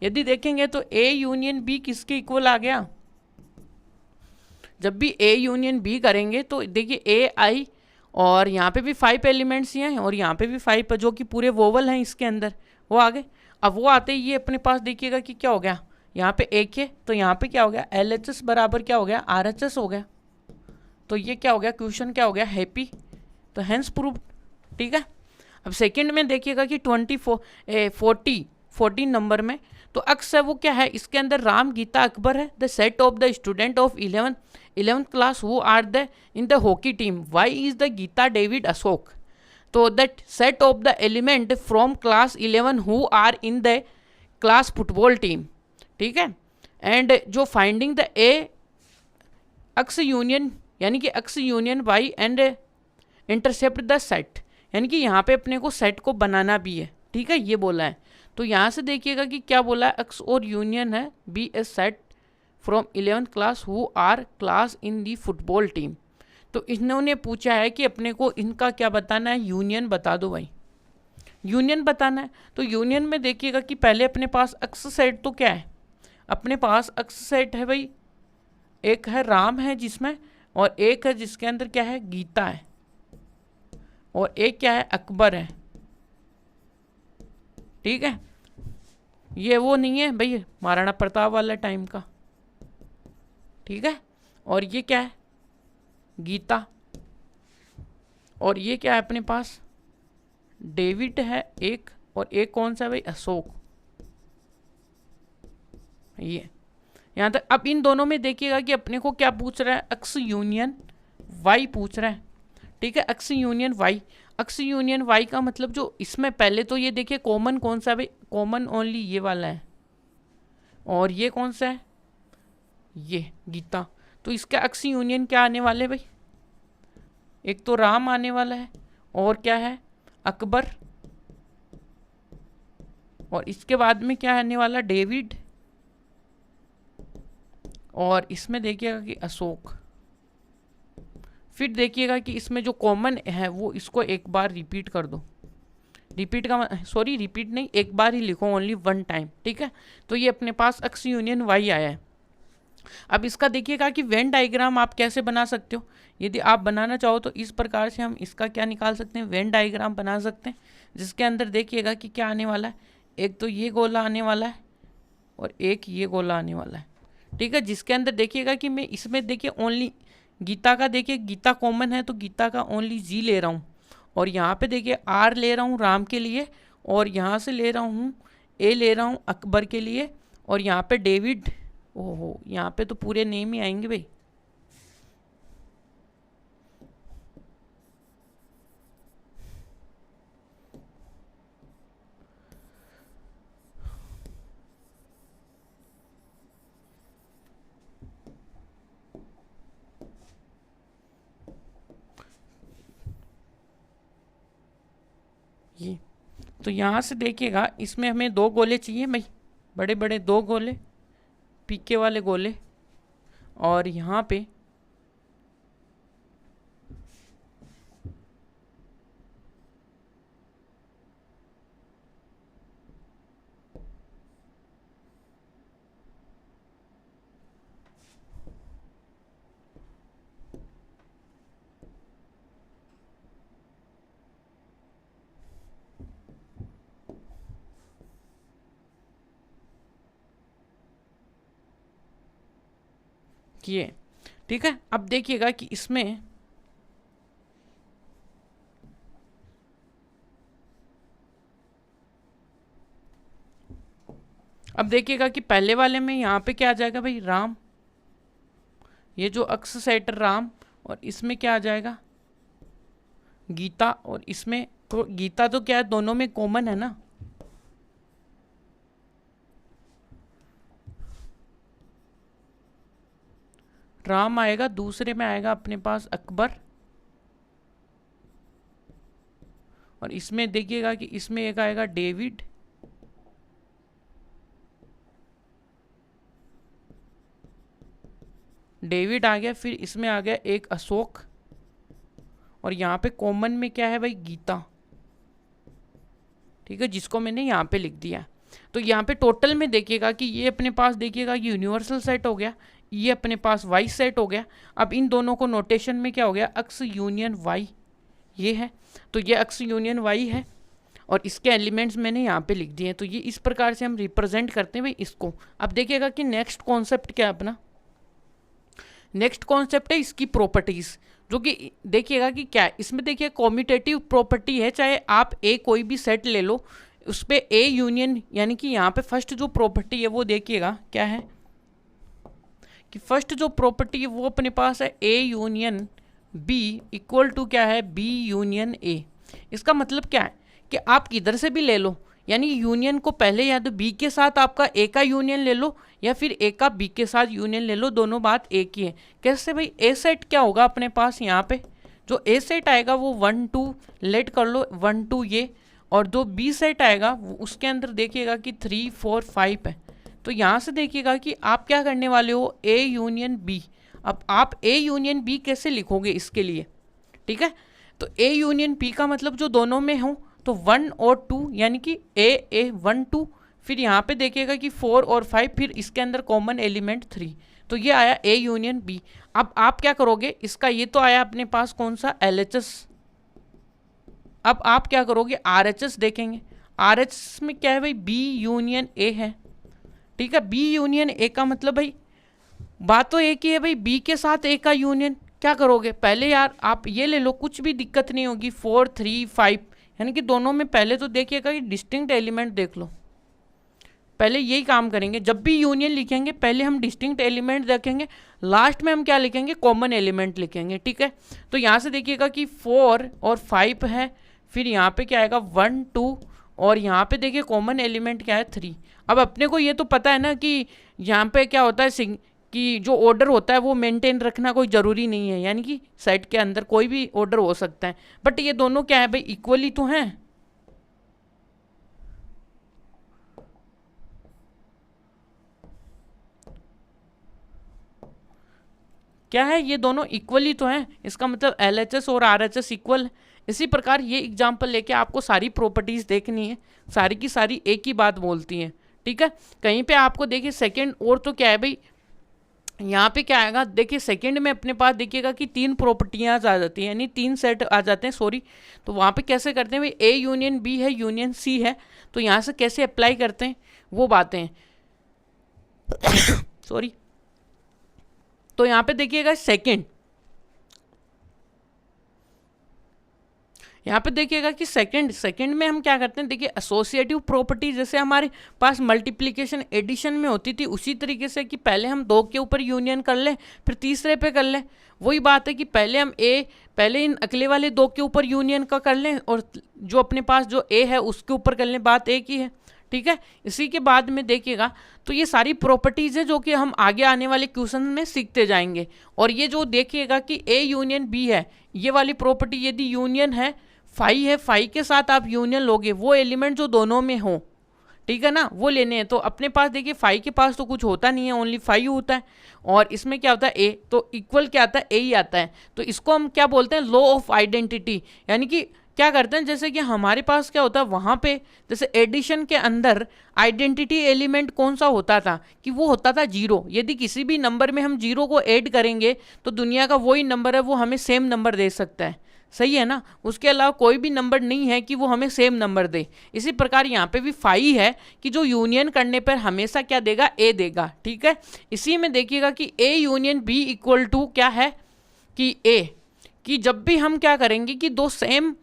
यदि देखेंगे तो ए यूनियन बी किसके इक्वल आ गया, जब भी ए यूनियन बी करेंगे तो देखिए ए आई, और यहाँ पे भी 5 एलिमेंट्स ही हैं, और यहाँ पे भी 5 जो कि पूरे वोवल हैं इसके अंदर, वो आ गए। अब वो आते ही ये अपने पास देखिएगा कि क्या हो गया, यहाँ पे एक है तो यहाँ पे क्या हो गया, एल एच एस बराबर क्या हो गया, आर एच एस हो गया। तो ये क्या हो गया, क्वेश्चन क्या हो गया, हैप्पी, तो हैंस प्रूव्ड, ठीक है। अब सेकंड में देखिएगा कि 14 नंबर में, तो अक्स है वो क्या है, इसके अंदर राम गीता अकबर है, the set of the student of 11th class who are the in the hockey team, Y is the Geeta David Ashok. तो that set of the element from class 11 who are in the class football team, ठीक है। एंड जो finding the A X union, यानी कि X union Y and intercept the set, यानी कि यहाँ पे अपने को सेट को बनाना भी है, ठीक है, ये बोला है। तो यहाँ से देखिएगा कि क्या बोला है, एक्स और यूनियन है B a set from 11th class who are class in the football team. तो इन्होंने पूछा है कि अपने को इनका क्या बताना है, यूनियन बता दो भाई, यूनियन बताना है। तो यूनियन में देखिएगा कि पहले अपने पास एक्स सेट तो क्या है, अपने पास एक्स सेट है भाई, एक है राम है जिसमें, और एक है जिसके अंदर क्या है, गीता है, और एक क्या है, अकबर है, ठीक है। ये वो नहीं है भाई महाराणा प्रताप वाला टाइम का, ठीक है। और ये क्या है, गीता। और ये क्या है अपने पास, डेविड है एक, और एक कौन सा भाई, अशोक। ये यहाँ तक। अब इन दोनों में देखिएगा कि अपने को क्या पूछ रहा है, एक्स यूनियन वाई पूछ रहा है, ठीक है। X union Y, X union Y का मतलब जो इसमें पहले तो ये देखिए कॉमन कौन सा भाई, कॉमन ओनली ये वाला है, और ये कौन सा है, ये गीता। तो इसका एक्स यूनियन क्या आने वाले भाई, एक तो राम आने वाला है, और क्या है, अकबर, और इसके बाद में क्या आने वाला, डेविड, और इसमें देखिएगा कि अशोक। फिर देखिएगा कि इसमें जो कॉमन है वो इसको एक बार रिपीट कर दो। रिपीट का सॉरी रिपीट नहीं, एक बार ही लिखो, ओनली वन टाइम, ठीक है। तो ये अपने पास एक्स यूनियन वाई आया है। अब इसका देखिएगा कि वेन डायग्राम आप कैसे बना सकते हो। यदि आप बनाना चाहो तो इस प्रकार से हम इसका क्या निकाल सकते हैं, वेन डायग्राम बना सकते हैं, जिसके अंदर देखिएगा कि क्या आने वाला है, एक तो ये गोला आने वाला है और एक ये गोला आने वाला है, ठीक है। जिसके अंदर देखिएगा कि मैं इसमें देखिए ओनली गीता का, देखिए गीता कॉमन है तो गीता का ओनली जी ले रहा हूँ, और यहाँ पे देखिए आर ले रहा हूँ राम के लिए, और यहाँ से ले रहा हूँ ए ले रहा हूँ अकबर के लिए, और यहाँ पे डेविड, ओहो यहाँ पे तो पूरे नेम ही आएंगे भाई। ये तो यहाँ से देखिएगा इसमें हमें दो गोले चाहिए भाई, बड़े बड़े दो गोले, पीके वाले गोले, और यहाँ पे किए, ठीक है। अब देखिएगा कि इसमें अब देखिएगा कि पहले वाले में यहाँ पे क्या आ जाएगा भाई, राम, ये जो अक्स सेट राम, और इसमें क्या आ जाएगा, गीता, और इसमें तो गीता तो क्या है, दोनों में कॉमन है ना, राम आएगा, दूसरे में आएगा अपने पास अकबर, और इसमें देखिएगा कि इसमें एक आएगा डेविड, डेविड आ गया, फिर इसमें आ गया एक अशोक, और यहाँ पे कॉमन में क्या है भाई, गीता, ठीक है, जिसको मैंने यहाँ पे लिख दिया। तो यहाँ पे टोटल में देखिएगा कि ये अपने पास देखिएगा यूनिवर्सल सेट हो गया, ये अपने पास वाई सेट हो गया। अब इन दोनों को नोटेशन में क्या हो गया, एक्स यूनियन वाई, ये है, तो ये एक्स यूनियन वाई है, और इसके एलिमेंट्स मैंने यहाँ पे लिख दिए हैं। तो ये इस प्रकार से हम रिप्रेजेंट करते हैं भाई इसको। अब देखिएगा कि नेक्स्ट कॉन्सेप्ट क्या है अपना, नेक्स्ट कॉन्सेप्ट है इसकी प्रॉपर्टीज, जो कि देखिएगा कि क्या है इसमें, देखिए कॉम्यूटेटिव प्रॉपर्टी है, चाहे आप ए कोई भी सेट ले लो उस पर ए यूनियन, यानी कि यहाँ पे फर्स्ट जो प्रॉपर्टी है वो देखिएगा क्या है, कि फर्स्ट जो प्रॉपर्टी है वो अपने पास है A union B equal to क्या है, बी यूनियन ए। इसका मतलब क्या है कि आप किधर से भी ले लो, यानी यूनियन को पहले या तो बी के साथ आपका ए का यूनियन ले लो, या फिर ए का बी के साथ यूनियन ले लो, दोनों बात एक ही है। कैसे भाई, ए सेट क्या होगा अपने पास, यहाँ पे जो ए सेट आएगा वो 1 2 लेट कर लो, 1 2 ये, और जो बी सेट आएगा उसके अंदर देखिएगा कि 3 4 5 है। तो यहाँ से देखिएगा कि आप क्या करने वाले हो, ए यूनियन बी। अब आप ए यूनियन बी कैसे लिखोगे इसके लिए, ठीक है। तो ए यूनियन बी का मतलब जो दोनों में हो तो 1 और 2, यानी कि ए 1 2, फिर यहाँ पे देखिएगा कि 4 और 5, फिर इसके अंदर कॉमन एलिमेंट 3, तो ये आया ए यूनियन बी। अब आप क्या करोगे, इसका ये तो आया अपने पास कौन सा, एल एच एस। अब आप क्या करोगे, आर एच एस देखेंगे। RHS में क्या है भाई, B यूनियन A है, ठीक है। B यूनियन A का मतलब भाई बात तो एक ही है भाई, B के साथ A का यूनियन। क्या करोगे पहले यार, आप ये ले लो, कुछ भी दिक्कत नहीं होगी, 4 3 5, यानी कि दोनों में पहले तो देखिएगा कि डिस्टिंक्ट एलिमेंट देख लो, पहले यही काम करेंगे। जब भी यूनियन लिखेंगे पहले हम डिस्टिंक्ट एलिमेंट देखेंगे, लास्ट में हम क्या लिखेंगे, कॉमन एलिमेंट लिखेंगे, ठीक है। तो यहाँ से देखिएगा कि 4 और 5 है, फिर यहाँ पे क्या आएगा 1 2, और यहाँ पे देखिए कॉमन एलिमेंट क्या है 3। अब अपने को ये तो पता है ना कि यहाँ पे क्या होता है कि जो ऑर्डर होता है वो मेंटेन रखना कोई ज़रूरी नहीं है, यानी कि सेट के अंदर कोई भी ऑर्डर हो सकता है, बट ये दोनों क्या है भाई, इक्वली तो हैं। क्या है, ये दोनों इक्वली तो हैं, इसका मतलब LHS और RHS इक्वल है। इसी प्रकार ये एग्जांपल लेके आपको सारी प्रॉपर्टीज देखनी है, सारी की सारी एक ही बात बोलती हैं, ठीक है। कहीं पे आपको देखिए सेकंड और तो क्या है भाई, यहाँ पे क्या आएगा, देखिए सेकंड में अपने पास देखिएगा कि 3 प्रॉपर्टियाँ आ जाती हैं, यानी 3 सेट आ जाते हैं, सॉरी। तो वहाँ पे कैसे करते हैं भाई, A यूनियन B है, यूनियन C है, तो यहाँ से कैसे अप्लाई करते हैं वो बातें हैं सॉरी। तो यहाँ पे देखिएगा सेकंड, यहाँ पे देखिएगा कि सेकंड में हम क्या करते हैं, देखिए एसोसिएटिव प्रॉपर्टी जैसे हमारे पास मल्टीप्लिकेशन एडिशन में होती थी, उसी तरीके से कि पहले हम 2 के ऊपर यूनियन कर लें फिर तीसरे पे कर लें। वही बात है कि पहले इन अगले वाले 2 के ऊपर यूनियन का कर लें और जो अपने पास जो A है उसके ऊपर कर लें, बात एक ही है, ठीक है। इसी के बाद में देखिएगा तो ये सारी प्रॉपर्टीज़ है जो कि हम आगे आने वाले क्वेश्चन में सीखते जाएंगे। और ये जो देखिएगा कि A यूनियन B है, ये वाली प्रॉपर्टी यदि यूनियन है, फाई है, फाई के साथ आप यूनियन लोगे, वो एलिमेंट जो दोनों में हो, ठीक है ना, वो लेने हैं। तो अपने पास देखिए फाई के पास तो कुछ होता नहीं है, ओनली फाई होता है, और इसमें क्या होता है A, तो इक्वल क्या आता है, A ही आता है। तो इसको हम क्या बोलते हैं, लॉ ऑफ आइडेंटिटी, यानी कि क्या करते हैं, जैसे कि हमारे पास क्या होता है वहाँ पे, जैसे एडिशन के अंदर आइडेंटिटी एलिमेंट कौन सा होता था कि वो होता था 0। यदि किसी भी नंबर में हम 0 को ऐड करेंगे तो दुनिया का वही नंबर है वो हमें सेम नंबर दे सकता है, सही है ना। उसके अलावा कोई भी नंबर नहीं है कि वो हमें सेम नंबर दे। इसी प्रकार यहाँ पे भी फाई है कि जो यूनियन करने पर हमेशा क्या देगा, A देगा, ठीक है। इसी में देखिएगा कि A union B equal to क्या है कि A, कि जब भी हम क्या करेंगे कि 2 सेम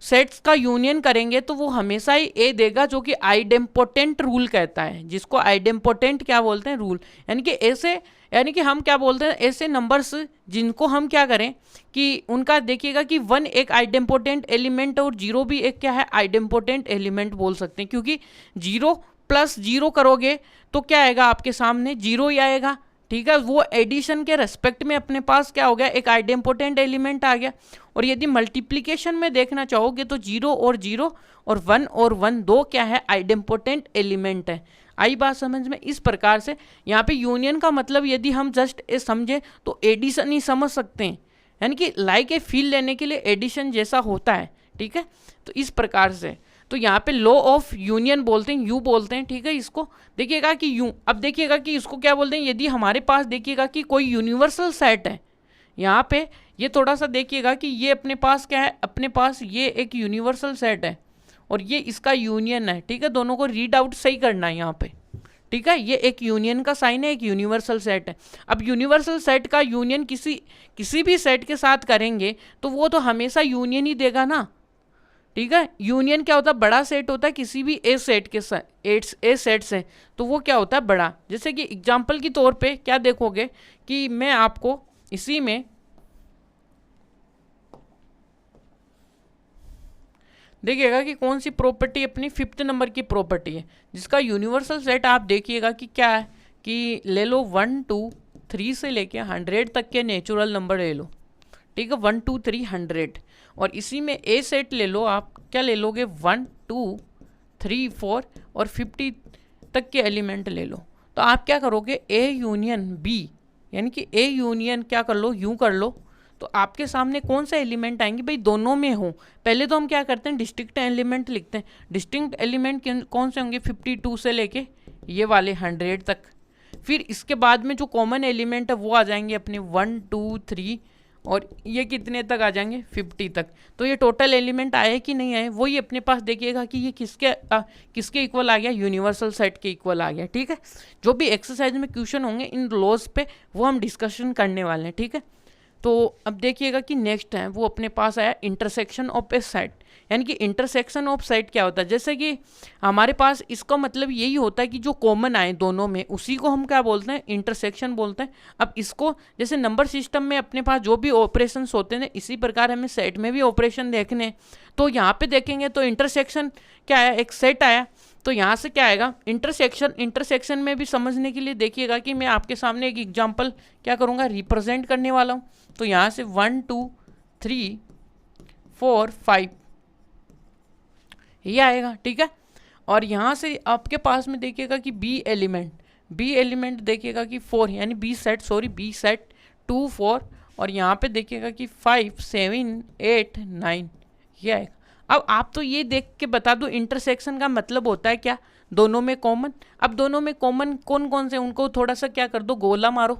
सेट्स का यूनियन करेंगे तो वो हमेशा ही A देगा, जो कि आइडेम्पोटेंट रूल कहता है, जिसको आइडेम्पोटेंट क्या बोलते हैं, रूल। यानी कि ऐसे, यानी कि हम क्या बोलते हैं, ऐसे नंबर्स जिनको हम क्या करें कि उनका देखिएगा कि 1 एक आइडेम्पोटेंट एलिमेंट और 0 भी एक क्या है, आइडेम्पोटेंट एलिमेंट बोल सकते हैं, क्योंकि 0 + 0 करोगे तो क्या आएगा आपके सामने, 0 ही आएगा, ठीक है। वो एडिशन के रेस्पेक्ट में अपने पास क्या हो गया, एक आइडेम्पोटेंट एलिमेंट आ गया। और यदि मल्टीप्लिकेशन में देखना चाहोगे तो 0 और 0 और 1 और 1 दो क्या है, आइडेम्पोटेंट एलिमेंट है। आई बात समझ में। इस प्रकार से यहाँ पे यूनियन का मतलब यदि हम जस्ट ए समझे तो एडिशन ही समझ सकते हैं, यानी कि लाइक ए फील लेने के लिए एडिशन जैसा होता है, ठीक है। तो इस प्रकार से तो यहाँ पे लॉ ऑफ यूनियन बोलते हैं, यू बोलते हैं, ठीक है। इसको देखिएगा कि यू, अब देखिएगा कि इसको क्या बोलते हैं, यदि हमारे पास देखिएगा कि कोई यूनिवर्सल सेट है, यहाँ पे ये थोड़ा सा देखिएगा कि ये अपने पास क्या है, अपने पास ये एक यूनिवर्सल सेट है और ये इसका यूनियन है, ठीक है। दोनों को रीड आउट सही करना है यहाँ पे, ठीक है। ये एक यूनियन का साइन है, एक यूनिवर्सल सेट है। अब यूनिवर्सल सेट का यूनियन किसी भी सेट के साथ करेंगे तो वो तो हमेशा यूनियन ही देगा ना, ठीक है। यूनियन क्या होता है, बड़ा सेट होता है किसी भी ए सेट के साथ, ए सेट से, तो वो क्या होता है, बड़ा। जैसे कि एग्जाम्पल के तौर पे क्या देखोगे कि मैं आपको इसी में देखिएगा कि कौन सी प्रॉपर्टी अपनी 5th नंबर की प्रॉपर्टी है, जिसका यूनिवर्सल सेट आप देखिएगा कि क्या है, कि ले लो 1 2 3 से लेके 100 तक के नेचुरल नंबर ले लो, ठीक है। 1 2 3 100, और इसी में ए सेट ले लो, आप क्या ले लोगे, 1 2 3 4 और 50 तक के एलिमेंट ले लो। तो आप क्या करोगे, ए यूनियन बी, यानी कि ए यूनियन क्या कर लो, यूँ कर लो। तो आपके सामने कौन सा एलिमेंट आएंगे भाई, दोनों में हो। पहले तो हम क्या करते हैं, डिस्टिंक्ट एलिमेंट लिखते हैं। डिस्टिंक्ट एलिमेंट कौन से होंगे, 52 से लेके ये वाले 100 तक। फिर इसके बाद में जो कॉमन एलिमेंट है वो आ जाएंगे अपने 1 2 3 और ये कितने तक आ जाएंगे 50 तक। तो ये टोटल एलिमेंट आए कि नहीं आए, वही अपने पास देखिएगा कि ये किसके इक्वल आ गया, यूनिवर्सल सेट के इक्वल आ गया। ठीक है, जो भी एक्सरसाइज में क्वेश्चन होंगे इन लॉज पे वो हम डिस्कशन करने वाले हैं। ठीक है, तो अब देखिएगा कि नेक्स्ट है वो अपने पास आया इंटरसेक्शन ऑफ ए सेट। यानी कि इंटरसेक्शन ऑफ सेट क्या होता है, जैसे कि हमारे पास इसका मतलब यही होता है कि जो कॉमन आए दोनों में उसी को हम क्या बोलते हैं, इंटरसेक्शन बोलते हैं। अब इसको जैसे नंबर सिस्टम में अपने पास जो भी ऑपरेशंस होते हैं इसी प्रकार हमें सेट में भी ऑपरेशन देखने हैं। तो यहाँ पे देखेंगे तो इंटरसेक्शन क्या है, एक सेट आया, तो यहाँ से क्या आएगा इंटरसेक्शन में भी समझने के लिए देखिएगा कि मैं आपके सामने एक एग्जांपल क्या करूँगा, रिप्रेजेंट करने वाला हूँ। तो यहाँ से 1 2 3 4 5 ये आएगा। ठीक है, और यहाँ से आपके पास में देखिएगा कि बी एलिमेंट देखिएगा कि 4 यानी बी सेट 2 4 और यहाँ पे देखिएगा कि 5 7 8 9 ये आएगा। अब आप तो ये देख के बता दो इंटरसेक्शन का मतलब होता है क्या, दोनों में कॉमन। अब दोनों में कॉमन कौन कौन से उनको थोड़ा सा क्या कर दो, गोला मारो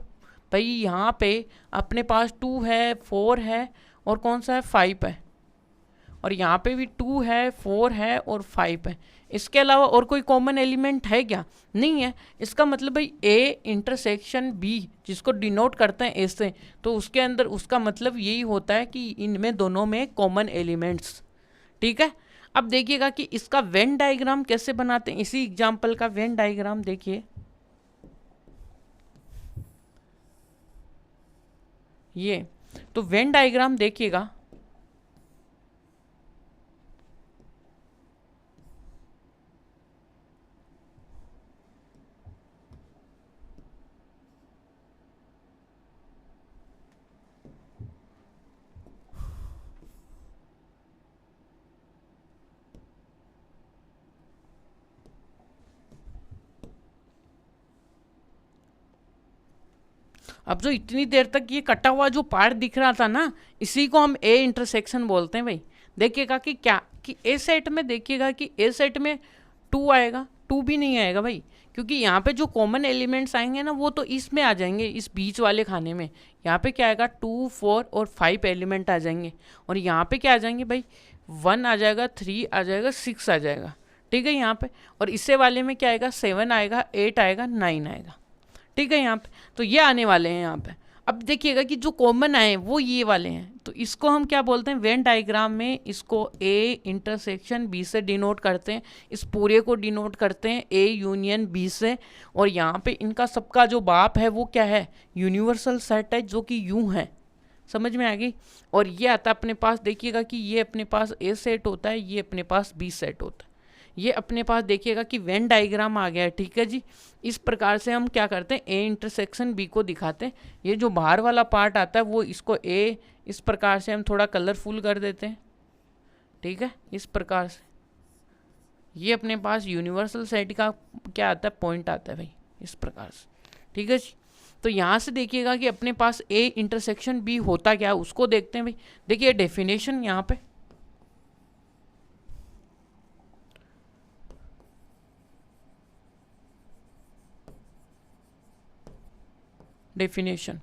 भाई। यहाँ पे अपने पास 2 है 4 है और कौन सा है 5 है, और यहाँ पे भी 2 है 4 है और 5 है। इसके अलावा और कोई कॉमन एलिमेंट है क्या, नहीं है। इसका मतलब भाई ए इंटरसेक्शन बी जिसको डिनोट करते हैं ए से, तो उसके अंदर उसका मतलब यही होता है कि इनमें दोनों में कॉमन एलिमेंट्स। ठीक है, अब देखिएगा कि इसका वेन डायग्राम कैसे बनाते हैं। इसी एग्जाम्पल का वेन डायग्राम देखिए, ये तो वेन डायग्राम देखिएगा। अब जो इतनी देर तक ये कटा हुआ जो पार्ट दिख रहा था ना, इसी को हम ए इंटरसेक्शन बोलते हैं भाई। देखिएगा कि क्या कि ए सेट में देखिएगा कि ए सेट में 2 आएगा, 2 भी नहीं आएगा भाई, क्योंकि यहाँ पे जो कॉमन एलिमेंट्स आएंगे ना वो तो इसमें आ जाएंगे, इस बीच वाले खाने में। यहाँ पे क्या आएगा 2 4 और 5 एलिमेंट आ जाएंगे, और यहाँ पे क्या आ जाएंगे भाई 1 आ जाएगा 3 आ जाएगा 6 आ जाएगा। ठीक है, यहाँ पे और इससे वाले में क्या आएगा 7 आएगा 8 आएगा 9 आएगा। ठीक है, यहाँ पे तो ये आने वाले हैं यहाँ पे। अब देखिएगा कि जो कॉमन आए वो ये वाले हैं, तो इसको हम क्या बोलते हैं, वेन डायग्राम में इसको ए इंटरसेक्शन बी से डिनोट करते हैं, इस पूरे को डिनोट करते हैं ए यूनियन बी से। और यहाँ पे इनका सबका जो बाप है वो क्या है, यूनिवर्सल सेट है, जो कि यूं है। समझ में आ गई। और ये आता है अपने पास, देखिएगा कि ये अपने पास ए सेट होता है, ये अपने पास बी सेट होता है। ये अपने पास देखिएगा कि वेन डायग्राम आ गया है। ठीक है जी, इस प्रकार से हम क्या करते हैं, ए इंटरसेक्शन बी को दिखाते हैं। ये जो बाहर वाला पार्ट आता है वो इसको ए इस प्रकार से हम थोड़ा कलरफुल कर देते हैं। ठीक है, इस प्रकार से ये अपने पास यूनिवर्सल सेट का क्या आता है, पॉइंट आता है भाई, इस प्रकार से। ठीक है जी, तो यहाँ से देखिएगा कि अपने पास ए इंटरसेक्शन बी होता क्या है उसको देखते हैं भाई। देखिए डेफिनेशन यहाँ पे, डेफिनेशन।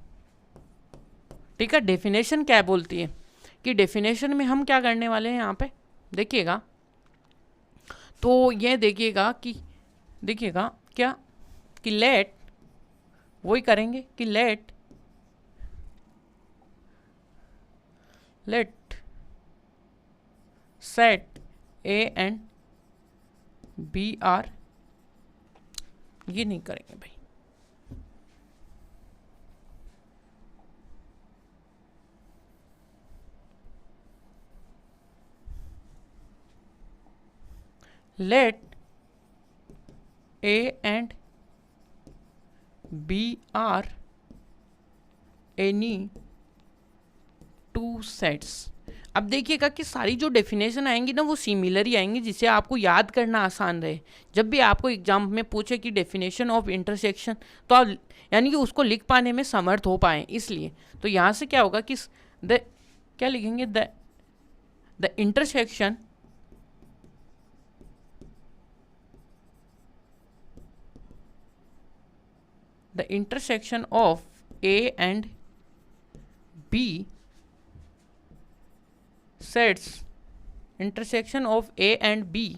ठीक है, डेफिनेशन क्या बोलती है कि डेफिनेशन में हम क्या करने वाले हैं यहाँ पे देखिएगा, तो ये देखिएगा क्या कि लेट, वही करेंगे कि let set A and B are, ये नहीं करेंगे भाई, let A and B are any two sets। अब देखिएगा कि सारी जो डेफिनेशन आएंगी ना वो सिमिलर ही आएंगी, जिससे आपको याद करना आसान रहे। जब भी आपको एग्जाम में पूछे कि डेफिनेशन ऑफ इंटरसेक्शन, तो आप यानी कि उसको लिख पाने में समर्थ हो पाएँ। इसलिए तो यहाँ से क्या होगा कि क्या लिखेंगे, the intersection the intersection of A and B sets intersection of A and B,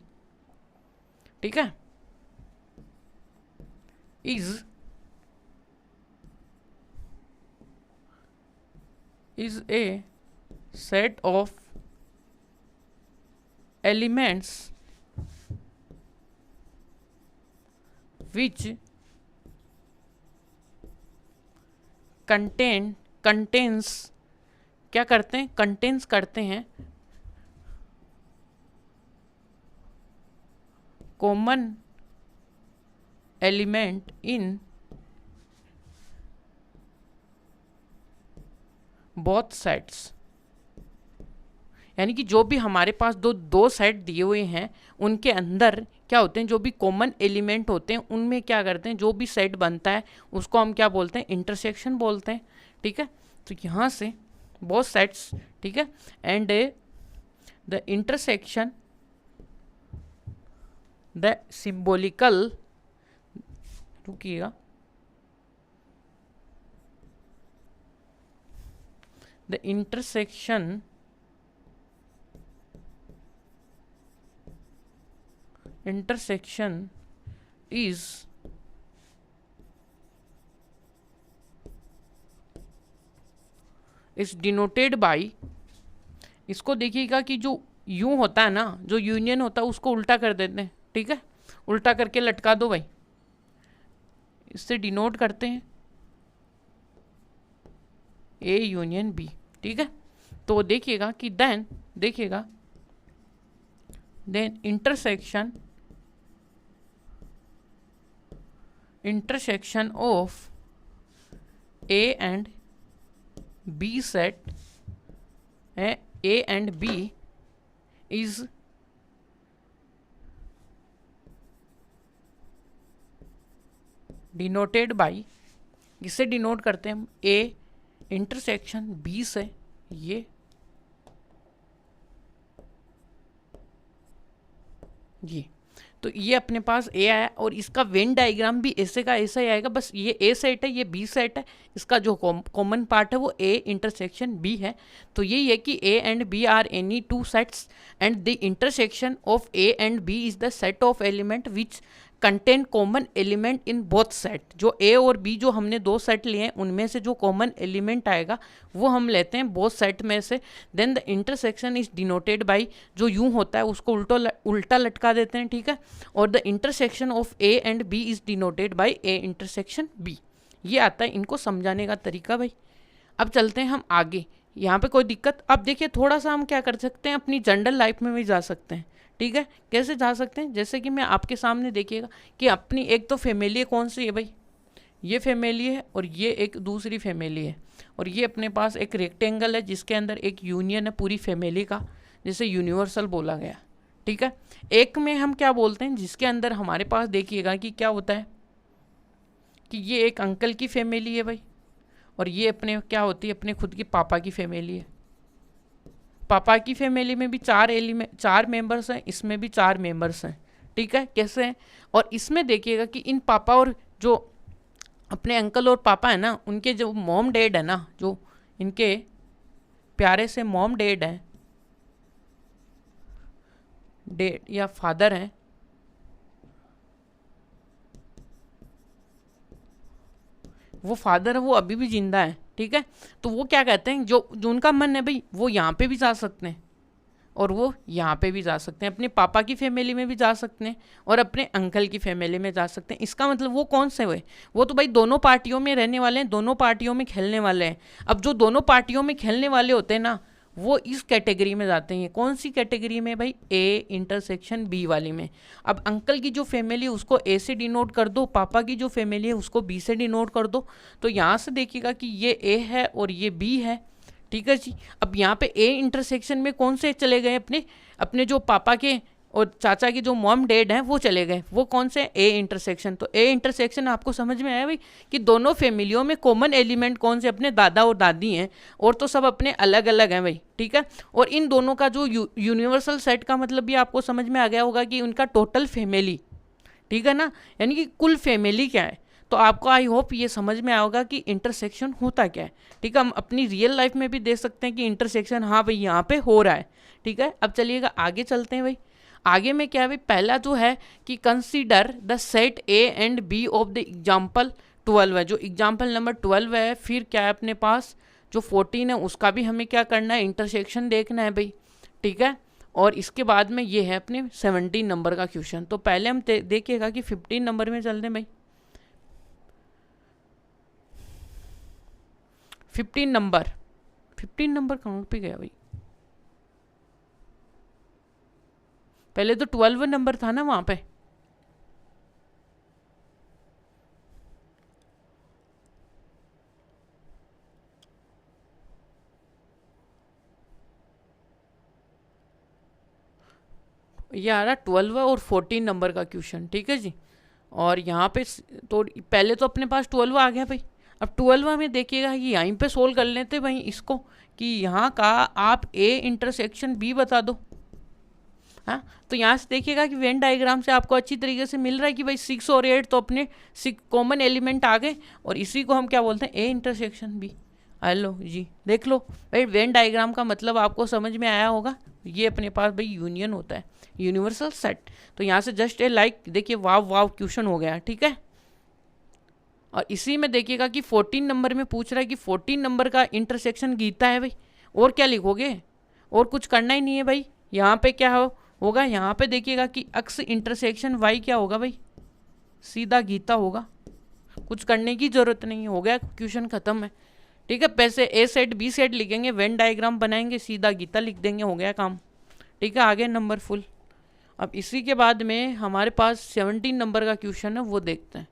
ठीक है, is a set of elements which contains क्या करते हैं, contains करते हैं common element in both sets। यानी कि जो भी हमारे पास दो सेट दिए हुए हैं उनके अंदर क्या होते हैं, जो भी कॉमन एलिमेंट होते हैं उनमें क्या करते हैं, जो भी सेट बनता है उसको हम क्या बोलते हैं, इंटरसेक्शन बोलते हैं, ठीक है। तो यहाँ से बोथ सेट्स, ठीक है, and the intersection the symbolical, रुकिएगा, the intersection is denoted by, इसको देखिएगा कि जो यूं होता है ना, जो यूनियन होता है उसको उल्टा कर देते हैं, ठीक है, उल्टा करके लटका दो भाई, इससे डिनोट करते हैं ए यूनियन बी, ठीक है। तो देखिएगा कि then intersection of A and B set, A and B is denoted by, इसे डिनोट करते हैं हम A इंटरसेक्शन B से, ये तो ये अपने पास ए आया और इसका वेन डायग्राम भी ऐसे का ऐसा ही आएगा, बस ये ए सेट है, ये बी सेट है, इसका जो कॉमन पार्ट है वो ए इंटरसेक्शन बी है। तो यही है कि A and B are any two sets and the intersection of A and B is the set of element which contain common element in both set. जो ए और बी जो हमने दो सेट लिए हैं उनमें से जो कॉमन एलिमेंट आएगा वो हम लेते हैं बोथ सेट में से। Then the intersection is denoted by, जो यूं होता है उसको उल्टा लटका देते हैं, ठीक है, और the intersection of A and B is denoted by A intersection B. ये आता है इनको समझाने का तरीका भाई। अब चलते हैं हम आगे, यहाँ पे कोई दिक्कत? अब देखिए थोड़ा सा हम क्या कर सकते हैं, अपनी जनरल लाइफ में भी जा सकते हैं, ठीक है। कैसे जा सकते हैं? जैसे कि मैं आपके सामने देखिएगा कि अपनी एक तो फैमिली कौन सी है भाई, ये फैमिली है और ये एक दूसरी फैमिली है, और ये अपने पास एक रेक्टेंगल है जिसके अंदर एक यूनियन है पूरी फैमिली का, जिसे यूनिवर्सल बोला गया, ठीक है। एक में हम क्या बोलते हैं, जिसके अंदर हमारे पास देखिएगा कि क्या होता है कि ये एक अंकल की फैमिली है भाई, और ये अपने क्या होती है, अपने खुद की पापा की फैमिली है। पापा की फैमिली में भी चार मेंबर्स हैं, इसमें भी 4 मेंबर्स हैं, ठीक है। कैसे हैं? और इसमें देखिएगा कि इन पापा और जो अपने अंकल और पापा है ना, उनके जो मॉम डैड है ना, जो इनके प्यारे से मॉम डैड हैं, डैड या फादर हैं, वो फादर है, वो अभी भी जिंदा है, ठीक है। तो वो क्या कहते हैं, जो उनका मन है भाई, वो यहाँ पे भी जा सकते हैं और वो यहाँ पे भी जा सकते हैं, अपने पापा की फैमिली में भी जा सकते हैं और अपने अंकल की फैमिली में जा सकते हैं। इसका मतलब वो कौन से हुए, वो तो भाई दोनों पार्टियों में रहने वाले हैं, दोनों पार्टियों में खेलने वाले हैं। अब जो दोनों पार्टियों में खेलने वाले होते हैं ना, वो इस कैटेगरी में जाते हैं। कौन सी कैटेगरी में भाई? ए इंटरसेक्शन बी वाली में। अब अंकल की जो फैमिली है उसको ए से डिनोट कर दो, पापा की जो फैमिली है उसको बी से डिनोट कर दो। तो यहाँ से देखिएगा कि ये ए है और ये बी है, ठीक है जी। अब यहाँ पे ए इंटरसेक्शन में कौन से चले गए, अपने जो पापा के और चाचा के जो मॉम डैड हैं वो चले गए, वो कौन से? A intersection. तो ए इंटरसेक्शन आपको समझ में आया भाई कि दोनों फैमिलियों में कॉमन एलिमेंट कौन से? अपने दादा और दादी हैं, और तो सब अपने अलग अलग हैं भाई, ठीक है। और इन दोनों का जो यूनिवर्सल सेट का मतलब भी आपको समझ में आ गया होगा कि उनका टोटल फैमिली, ठीक है ना, यानी कि कुल फैमिली क्या है। तो आपको आई होप ये समझ में आएगा कि इंटरसेक्शन होता क्या है। ठीक है, हम अपनी रियल लाइफ में भी देख सकते हैं कि इंटरसेक्शन हाँ भाई यहाँ पे हो रहा है। ठीक है, अब चलिएगा आगे चलते हैं भाई। आगे में क्या है भाई, पहला जो है कि consider the set A and B of the example 12 है, जो एग्जाम्पल नंबर 12 है। फिर क्या है अपने पास जो 14 है उसका भी हमें क्या करना है, इंटरसेक्शन देखना है भाई। ठीक है, और इसके बाद में ये है अपने 17 नंबर का क्वेश्चन। तो पहले हम देखिएगा कि 15 नंबर में चलते हैं भाई। 15 नंबर कहाँ पे गया भाई, पहले तो 12 नंबर था ना वहां पे। ये आ रहा 12 और 14 नंबर का क्वेश्चन। ठीक है जी, और यहाँ पे तो पहले तो अपने पास 12 आ गया भाई। अब 12 में देखिएगा कि यहीं पे सोल्व कर लेते भाई इसको, कि यहाँ का आप ए इंटरसेक्शन बी बता दो। हाँ, तो यहाँ से देखिएगा कि वेन डायग्राम से आपको अच्छी तरीके से मिल रहा है कि भाई 6 और 8 तो अपने कॉमन एलिमेंट आ गए, और इसी को हम क्या बोलते हैं, ए इंटरसेक्शन बी। हेलो जी, देख लो भाई वेन डायग्राम का मतलब आपको समझ में आया होगा। ये अपने पास भाई यूनियन होता है, यूनिवर्सल सेट। तो यहाँ से जस्ट ए लाइक देखिए, वाव वाव क्वेश्चन हो गया। ठीक है, और इसी में देखिएगा कि 14 नंबर में पूछ रहा है कि 14 नंबर का इंटरसेक्शन गीता है भाई। और क्या लिखोगे, और कुछ करना ही नहीं है भाई। यहाँ पे क्या होगा, यहाँ पे देखिएगा कि अक्स इंटरसेक्शन वाई क्या होगा भाई, सीधा गीता होगा। कुछ करने की जरूरत नहीं है, हो गया क्वेश्चन खत्म है। ठीक है, पैसे ए सेट बी सेट लिखेंगे, वेन डायग्राम बनाएंगे, सीधा गीता लिख देंगे, हो गया काम। ठीक है, आगे नंबर फुल। अब इसी के बाद में हमारे पास 17 नंबर का क्वेश्चन है, वो देखते हैं।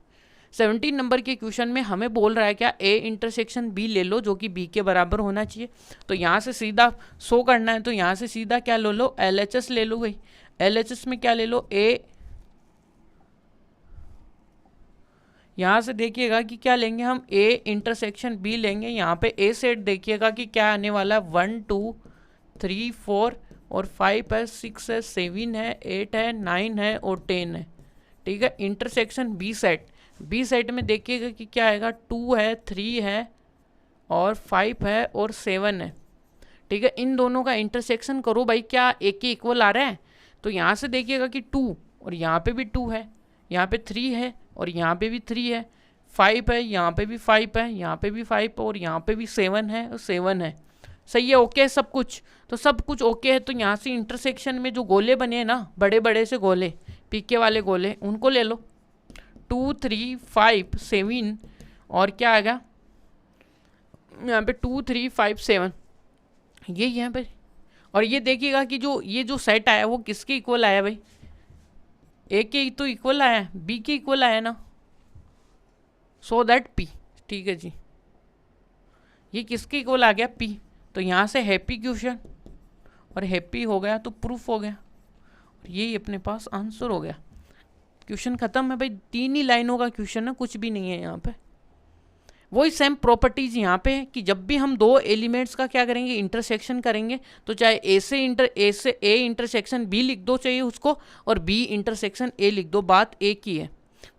17 नंबर के क्वेश्चन में हमें बोल रहा है क्या, ए इंटरसेक्शन बी ले लो जो कि बी के बराबर होना चाहिए। तो यहाँ से सीधा शो करना है, तो यहाँ से सीधा क्या ले लो, LHS ले लो भाई। LHS में क्या ले लो, ए, यहाँ से देखिएगा कि क्या लेंगे हम, ए इंटरसेक्शन बी लेंगे। यहाँ पे ए सेट देखिएगा कि क्या आने वाला है, 1 2 3 4 और 5 है, 6 है, 7 है, 8 है, 9 है और 10 है। ठीक है, इंटरसेक्शन बी सेट में देखिएगा कि क्या आएगा, 2 है, 3 है और 5 है और 7 है। ठीक है, इन दोनों का इंटरसेक्शन करो भाई, क्या एक के इक्वल आ रहा है। तो यहाँ से देखिएगा कि 2 और यहाँ पे भी 2 है, यहाँ पे 3 है और यहाँ पे भी 3 है, 5 है, यहाँ पे भी 5 है, यहाँ पे भी 5 है और यहाँ पे भी 7 है और 7 है। सही है, ओके है सब कुछ। तो सब कुछ ओके है, तो यहाँ से इंटरसेक्शन में जो गोले बने हैं ना, बड़े बड़े से गोले, पीके वाले गोले, उनको ले लो। 2 3 5 7 और क्या आएगा यहाँ पे, 2 3 5 7, ये यहाँ पे। और ये देखिएगा कि ये जो सेट आया वो किसके इक्वल आया भाई, ए के तो इक्वल आया, बी के इक्वल आया ना, सो दैट पी। ठीक है जी, ये किसके इक्वल आ गया, पी। तो यहाँ से हैप्पी क्वेश्चन, और हैप्पी हो गया तो प्रूफ हो गया, और यही अपने पास आंसर हो गया। क्वेश्चन खत्म है भाई, 3 ही लाइनों का क्वेश्चन है, कुछ भी नहीं है यहाँ पे। वही सेम प्रॉपर्टीज यहाँ पे है कि जब भी हम दो एलिमेंट्स का क्या करेंगे, इंटरसेक्शन करेंगे, तो चाहे ए से ए इंटरसेक्शन बी लिख दो चाहिए उसको, और बी इंटरसेक्शन ए लिख दो, बात एक ही है,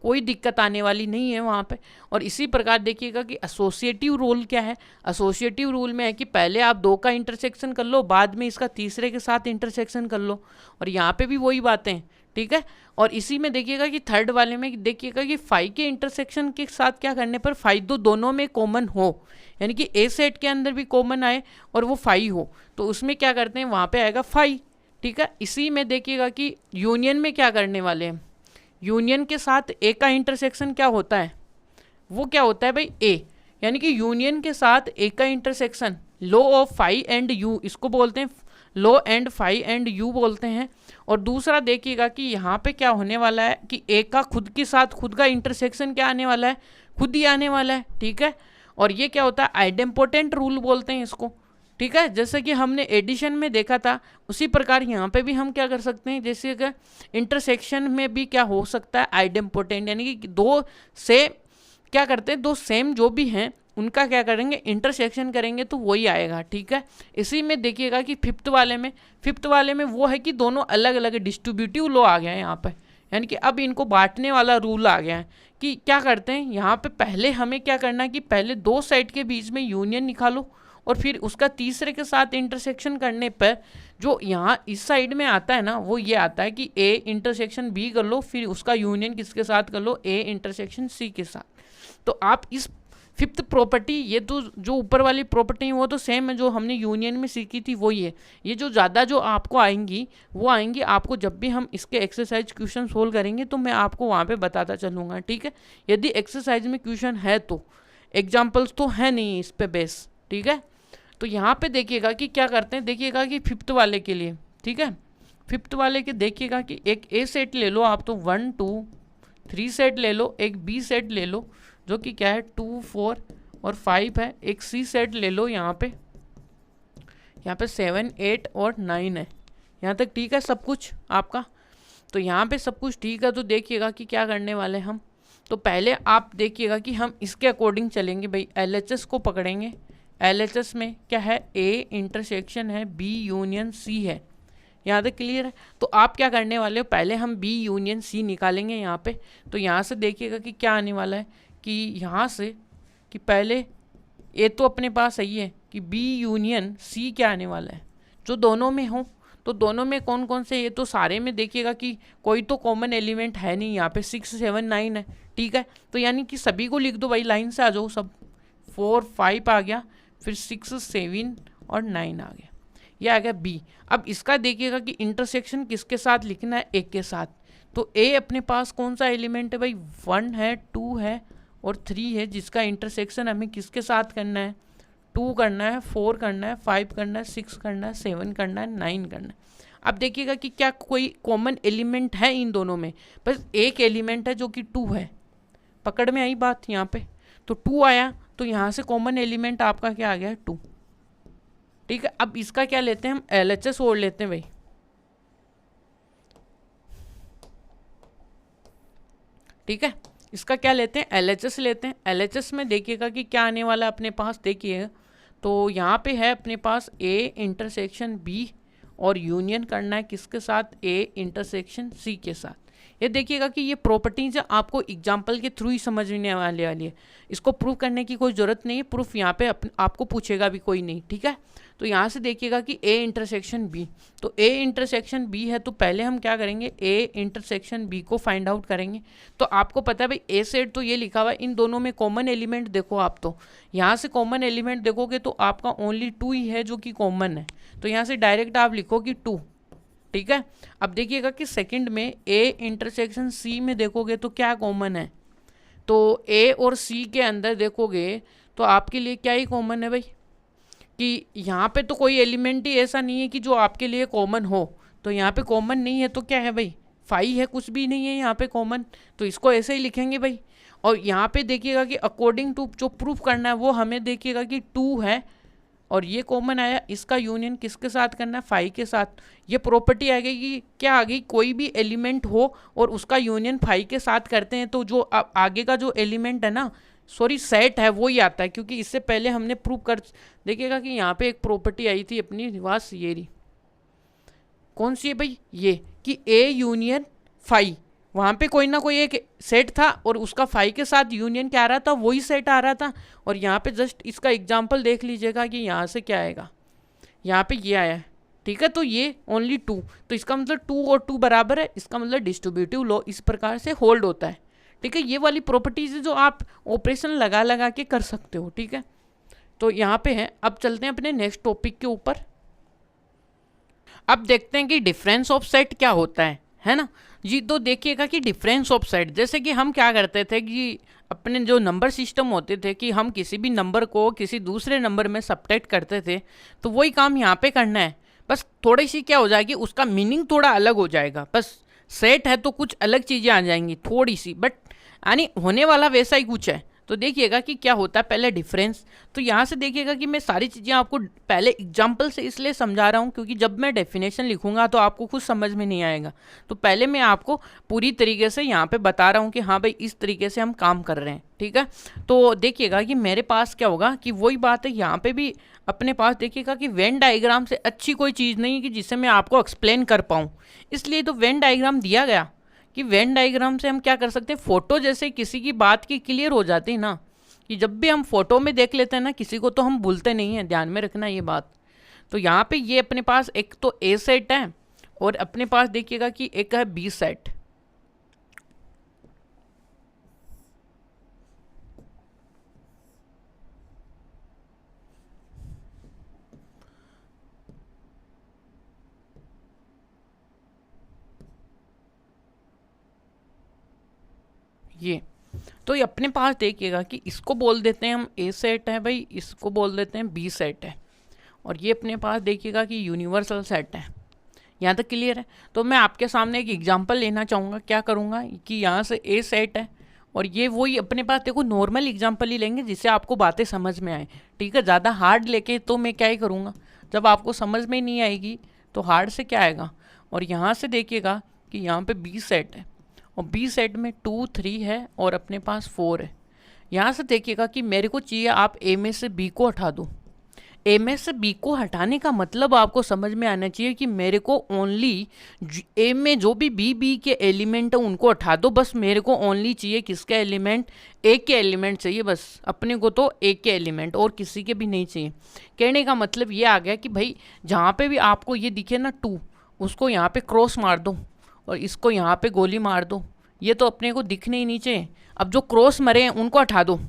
कोई दिक्कत आने वाली नहीं है वहाँ पे। और इसी प्रकार देखिएगा कि एसोसिएटिव रूल क्या है, एसोसिएटिव रूल में है कि पहले आप 2 का इंटरसेक्शन कर लो, बाद में इसका तीसरे के साथ इंटरसेक्शन कर लो, और यहाँ पे भी वही बातें हैं। ठीक है, और इसी में देखिएगा कि थर्ड वाले में देखिएगा कि 5 के इंटरसेक्शन के साथ क्या करने पर 5 दोनों में कॉमन हो, यानी कि ए सेट के अंदर भी कॉमन आए और वो 5 हो, तो उसमें क्या करते हैं, वहाँ पे आएगा 5। ठीक है, इसी में देखिएगा कि यूनियन में क्या करने वाले हैं, यूनियन के साथ ए का इंटरसेक्शन क्या होता है, वो क्या होता है भाई, ए, यानी कि यूनियन के साथ ए का intersection low of 5 and you, इसको बोलते हैं लो एंड 5 एंड यू बोलते हैं। और दूसरा देखिएगा कि यहाँ पे क्या होने वाला है कि ए का खुद के साथ खुद का इंटरसेक्शन क्या आने वाला है, खुद ही आने वाला है। ठीक है, और ये क्या होता है, आइडेम्पोटेंट रूल बोलते हैं इसको। ठीक है, जैसे कि हमने एडिशन में देखा था, उसी प्रकार यहाँ पे भी हम क्या कर सकते हैं, जैसे कि इंटरसेक्शन में भी क्या हो सकता है, आइडेम्पोटेंट, यानी कि 2 से क्या करते हैं, 2 सेम जो भी हैं उनका क्या करेंगे, इंटरसेक्शन करेंगे तो वही आएगा। ठीक है, इसी में देखिएगा कि फिफ्थ वाले में वो है कि दोनों अलग अलग डिस्ट्रीब्यूटिव लॉ आ गया है यहाँ पे, यानी कि अब इनको बांटने वाला रूल आ गया है कि क्या करते हैं यहाँ पे पहले हमें क्या करना है कि पहले दो सेट के बीच में यूनियन निकालो और फिर उसका तीसरे के साथ इंटरसेक्शन करने पर जो यहाँ इस साइड में आता है ना वो ये आता है कि ए इंटरसेक्शन बी कर लो, फिर उसका यूनियन किसके साथ कर लो, ए इंटरसेक्शन सी के साथ। तो आप इस फिफ्थ प्रॉपर्टी, ये तो जो ऊपर वाली प्रॉपर्टी है वो तो सेम है जो हमने यूनियन में सीखी थी वही है। ये जो ज़्यादा जो आपको आएंगी वो आएंगी आपको जब भी हम इसके एक्सरसाइज क्वेश्चन सोल्व करेंगे तो मैं आपको वहाँ पे बताता चलूँगा, ठीक है। यदि एक्सरसाइज में क्वेश्चन है तो, एग्जाम्पल्स तो है नहीं इस पे बेस, ठीक है। तो यहाँ पे देखिएगा कि क्या करते हैं, देखिएगा कि फिफ्थ वाले के लिए, ठीक है, फिफ्थ वाले के देखिएगा कि एक ए सेट ले लो आप, तो 1 2 3 सेट ले लो, एक बी सेट ले लो जो कि क्या है 2 4 और 5 है, एक सी सेट ले लो यहाँ पे 7 8 और 9 है, यहाँ तक ठीक है सब कुछ आपका। तो यहाँ पे सब कुछ ठीक है। तो देखिएगा कि क्या करने वाले हम, तो पहले आप देखिएगा कि हम इसके अकॉर्डिंग चलेंगे भाई, LHS को पकड़ेंगे। LHS में क्या है, ए इंटरसेक्शन है, बी यूनियन सी है, यहाँ तक क्लियर है। तो आप क्या करने वाले हो, पहले हम बी यूनियन सी निकालेंगे यहाँ पे। तो यहाँ से देखिएगा कि क्या आने वाला है कि यहाँ से कि पहले ए तो अपने पास सही है कि बी यूनियन सी क्या आने वाला है, जो दोनों में हो। तो दोनों में कौन कौन से, ये तो सारे में देखिएगा कि कोई तो कॉमन एलिमेंट है नहीं, यहाँ पे 6 7 9 है, ठीक है। तो यानी कि सभी को लिख दो भाई, लाइन से आ जाओ सब, 4 5 आ गया, फिर 6 7 और 9 आ गया, ये आ गया बी। अब इसका देखिएगा कि इंटरसेक्शन किसके साथ लिखना है, एक के साथ। तो ए अपने पास कौन सा एलिमेंट है भाई, 1 है 2 है और 3 है, जिसका इंटरसेक्शन हमें किसके साथ करना है, 2 करना है, 4 करना है, 5 करना है, 6 करना है, 7 करना है, 9 करना है। अब देखिएगा कि क्या कोई कॉमन एलिमेंट है इन दोनों में, बस एक एलिमेंट है जो कि 2 है। पकड़ में आई बात यहाँ पे, तो 2 आया, तो यहाँ से कॉमन एलिमेंट आपका क्या आ गया, 2, ठीक है। अब इसका क्या लेते हैं हम, LHS ओढ़ लेते हैं भाई, ठीक है। इसका क्या लेते हैं, LHS लेते हैं। LHS में देखिएगा कि क्या आने वाला है अपने पास, देखिएगा तो यहाँ पे है अपने पास ए इंटरसेक्शन बी और यूनियन करना है किसके साथ, ए इंटरसेक्शन सी के साथ। ये देखिएगा कि ये प्रॉपर्टीज आपको एग्जाम्पल के थ्रू ही समझने वाली है, इसको प्रूफ करने की कोई ज़रूरत नहीं है, प्रूफ यहाँ पे आपको पूछेगा भी कोई नहीं, ठीक है। तो यहाँ से देखिएगा कि ए इंटरसेक्शन बी, तो ए इंटरसेक्शन बी है, तो पहले हम क्या करेंगे, ए इंटरसेक्शन बी को फाइंड आउट करेंगे। तो आपको पता है भाई ए सेट तो ये लिखा हुआ है, इन दोनों में कॉमन एलिमेंट देखो आप, तो यहाँ से कॉमन एलिमेंट देखोगे तो आपका ओनली 2 ही है जो कि कॉमन है, तो यहाँ से डायरेक्ट आप लिखो कि 2, ठीक है। अब देखिएगा कि सेकंड में ए इंटरसेक्शन सी में देखोगे तो क्या कॉमन है, तो ए और सी के अंदर देखोगे तो आपके लिए क्या ही कॉमन है भाई, कि यहाँ पे तो कोई एलिमेंट ही ऐसा नहीं है कि जो आपके लिए कॉमन हो। तो यहाँ पे कॉमन नहीं है तो क्या है भाई, 5 है, कुछ भी नहीं है यहाँ पे कॉमन, तो इसको ऐसे ही लिखेंगे भाई। और यहाँ पे देखिएगा कि अकॉर्डिंग टू जो प्रूफ करना है वो हमें देखिएगा कि 2 है और ये कॉमन आया, इसका यूनियन किसके साथ करना है, 5 के साथ। ये प्रॉपर्टी आ गई कि क्या आ गई, कोई भी एलिमेंट हो और उसका यूनियन 5 के साथ करते हैं तो जो आगे का जो एलिमेंट है ना, सॉरी सेट है, वो ही आता है, क्योंकि इससे पहले हमने प्रूव कर, देखिएगा कि यहाँ पे एक प्रॉपर्टी आई थी अपनी रिवास, ये रही, कौन सी है भाई, ये कि ए यूनियन 5, वहाँ पे कोई ना कोई एक सेट था और उसका 5 के साथ यूनियन क्या आ रहा था, वही सेट आ रहा था। और यहाँ पे जस्ट इसका एग्जांपल देख लीजिएगा कि यहाँ से क्या आएगा, यहाँ पे ये आया है, ठीक है। तो ये ओनली 2, तो इसका मतलब 2 और 2 बराबर है, इसका मतलब डिस्ट्रीब्यूटिव लॉ इस प्रकार से होल्ड होता है, ठीक है। ये वाली प्रॉपर्टीज है जो आप ऑपरेशन लगा लगा के कर सकते हो, ठीक है। तो यहाँ पे है, अब चलते हैं अपने नेक्स्ट टॉपिक के ऊपर। अब देखते हैं कि डिफरेंस ऑफ सेट क्या होता है ना जी। तो देखिएगा कि डिफरेंस ऑफ सेट, जैसे कि हम क्या करते थे कि अपने जो नंबर सिस्टम होते थे कि हम किसी भी नंबर को किसी दूसरे नंबर में सब्ट्रैक्ट करते थे, तो वही काम यहाँ पे करना है, बस थोड़ी सी क्या हो जाएगी, उसका मीनिंग थोड़ा अलग हो जाएगा, बस सेट है तो कुछ अलग चीज़ें आ जाएंगी थोड़ी सी, बट यानी होने वाला वैसा ही कुछ है। तो देखिएगा कि क्या होता है पहले डिफरेंस। तो यहाँ से देखिएगा कि मैं सारी चीज़ें आपको पहले एग्जाम्पल से इसलिए समझा रहा हूँ क्योंकि जब मैं डेफिनेशन लिखूंगा तो आपको कुछ समझ में नहीं आएगा, तो पहले मैं आपको पूरी तरीके से यहाँ पे बता रहा हूँ कि हाँ भाई इस तरीके से हम काम कर रहे हैं, ठीक है। तो देखिएगा कि मेरे पास क्या होगा कि वही बात है, यहाँ पे भी अपने पास देखिएगा कि वेन डायग्राम से अच्छी कोई चीज़ नहीं है कि जिसे मैं आपको एक्सप्लेन कर पाऊँ, इसलिए तो वेन डायग्राम दिया गया कि वेन डायग्राम से हम क्या कर सकते हैं, फोटो जैसे किसी की बात की क्लियर हो जाती है ना, कि जब भी हम फोटो में देख लेते हैं ना किसी को तो हम भूलते नहीं हैं, ध्यान में रखना ये बात। तो यहाँ पे ये अपने पास एक तो ए सेट है और अपने पास देखिएगा कि एक है बी सेट। ये तो ये अपने पास देखिएगा कि इसको बोल देते हैं हम ए सेट है भाई, इसको बोल देते हैं बी सेट है, और ये अपने पास देखिएगा कि यूनिवर्सल सेट है। यहाँ तक क्लियर है। तो मैं आपके सामने एक एग्जांपल लेना चाहूँगा, क्या करूँगा कि यहाँ से ए सेट है और ये वही अपने पास, देखो नॉर्मल एग्जांपल ही लेंगे जिससे आपको बातें समझ में आए, ठीक है। ज़्यादा हार्ड लेके तो मैं क्या ही करूँगा, जब आपको समझ में नहीं आएगी तो हार्ड से क्या आएगा। और यहाँ से देखिएगा कि यहाँ पे बी सेट है और बी सेट में 2 3 है और अपने पास 4 है। यहाँ से देखिएगा कि मेरे को चाहिए आप ए में से बी को हटा दो। ए में से बी को हटाने का मतलब आपको समझ में आना चाहिए कि मेरे को ओनली ए में जो भी बी के एलिमेंट है उनको हटा दो, बस मेरे को ओनली चाहिए किसके एलिमेंट, ए के एलिमेंट चाहिए बस अपने को, तो ए के एलिमेंट और किसी के भी नहीं चाहिए। कहने का मतलब ये आ गया कि भाई जहाँ पे भी आपको ये दिखे ना 2, उसको यहाँ पे क्रॉस मार दो और इसको यहाँ पे गोली मार दो, ये तो अपने को दिखने ही नहीं चाहिए। अब जो क्रॉस मरे हैं उनको हटा दो,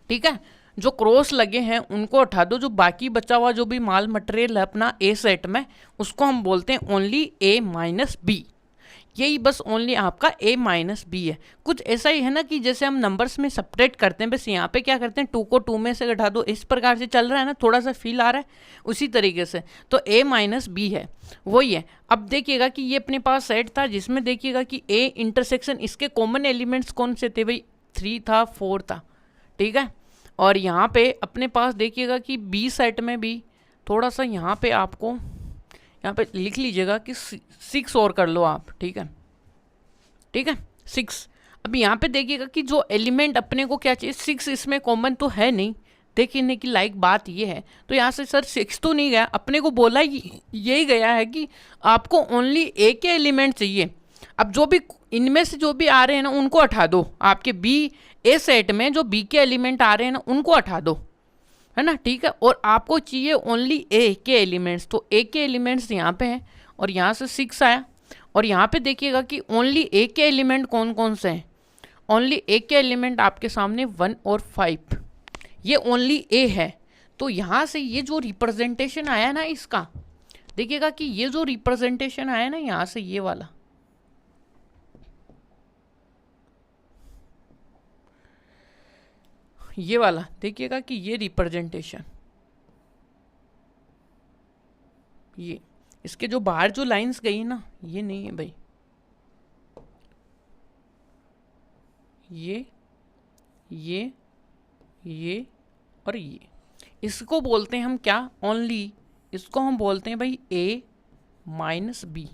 ठीक है, जो क्रॉस लगे हैं उनको हटा दो, जो बाकी बचा हुआ जो भी माल मटेरियल है अपना ए सेट में उसको हम बोलते हैं ओनली ए माइनस बी। यही बस ओनली आपका ए माइनस बी है। कुछ ऐसा ही है ना कि जैसे हम नंबर्स में सपरेट करते हैं, बस यहाँ पे क्या करते हैं 2 को 2 में से घटा दो, इस प्रकार से चल रहा है ना, थोड़ा सा फील आ रहा है उसी तरीके से। तो ए माइनस बी है वही है। अब देखिएगा कि ये अपने पास सेट था जिसमें देखिएगा कि ए इंटरसेक्शन, इसके कॉमन एलिमेंट्स कौन से थे भाई, 3 था 4 था, ठीक है। और यहाँ पे अपने पास देखिएगा कि बी सेट में भी थोड़ा सा यहाँ पे आपको यहाँ पे लिख लीजिएगा कि 6 और कर लो आप, ठीक है, ठीक है 6। अब यहाँ पे देखिएगा कि जो एलिमेंट अपने को क्या चाहिए, 6 इसमें कॉमन तो है नहीं, देखने की लाइक बात ये है। तो यहाँ से सर 6 तो नहीं गया, अपने को बोला यही गया है कि आपको ओनली ए के एलिमेंट चाहिए। अब जो भी इनमें से जो भी आ रहे हैं ना उनको हटा दो, आपके बी ए सेट में जो बी के एलिमेंट आ रहे हैं ना उनको हटा दो, है ना, ठीक है। और आपको चाहिए ओनली ए के एलिमेंट्स, तो ए के एलिमेंट्स यहाँ पे हैं और यहाँ से 6 आया। और यहाँ पे देखिएगा कि ओनली ए के एलिमेंट कौन कौन से हैं, ओनली ए के एलिमेंट आपके सामने 1 और 5, ये ओनली ए है। तो यहाँ से ये जो रिप्रेजेंटेशन आया ना इसका, देखिएगा कि ये जो रिप्रेजेंटेशन आया ना यहाँ से ये वाला, ये वाला देखिएगा कि ये रिप्रेजेंटेशन, ये इसके जो बाहर जो लाइंस गई ना ये नहीं है भाई, ये और ये, इसको बोलते हैं हम क्या, ओनली इसको हम बोलते हैं भाई ए माइनस बी।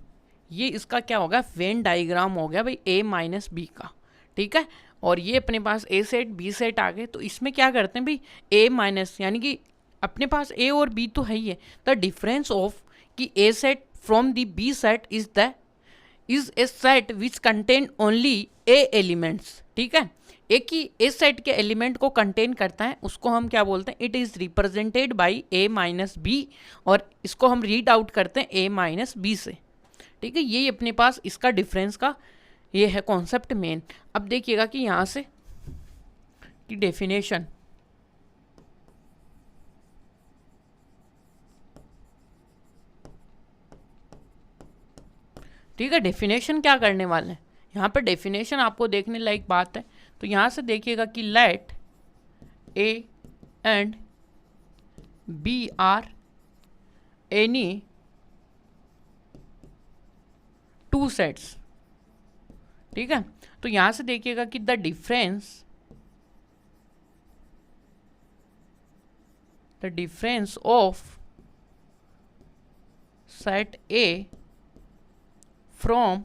ये इसका क्या होगा, वेन डायग्राम हो गया भाई ए माइनस बी का, ठीक है। और ये अपने पास ए सेट बी सेट आ गए। तो इसमें क्या करते हैं भाई ए माइनस, यानी कि अपने पास ए और बी तो है ही है, द डिफरेंस ऑफ कि A set from the B set is a set which contain only A elements, ठीक है। एक ही ए सेट के एलिमेंट को कंटेन करता है, उसको हम क्या बोलते हैं, it is represented by A minus B, और इसको हम रीड आउट करते हैं ए माइनस बी से, ठीक है। यही अपने पास इसका डिफरेंस का ये है कॉन्सेप्ट मेन। अब देखिएगा कि यहाँ से की डेफिनेशन, ठीक है, डेफिनेशन क्या करने वाले हैं यहाँ पे, डेफिनेशन आपको देखने लायक बात है। तो यहाँ से देखिएगा कि let A and B are any 2 sets, ठीक है। तो यहाँ से देखिएगा कि the difference of set A from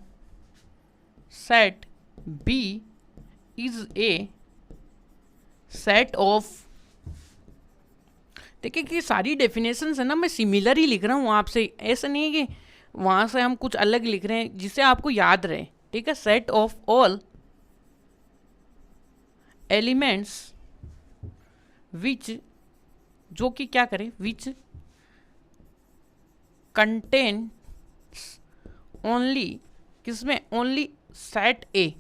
set B is a set of, देखिए कि सारी डेफिनेशंस है ना मैं सिमिलर ही लिख रहा हूँ आपसे, ऐसा नहीं है कि वहाँ से हम कुछ अलग लिख रहे हैं जिससे आपको याद रहे, ठीक है, set of all elements which, जो कि क्या करें, विच कंटेन्स ओनली, किसमें, ओनली सेट ए,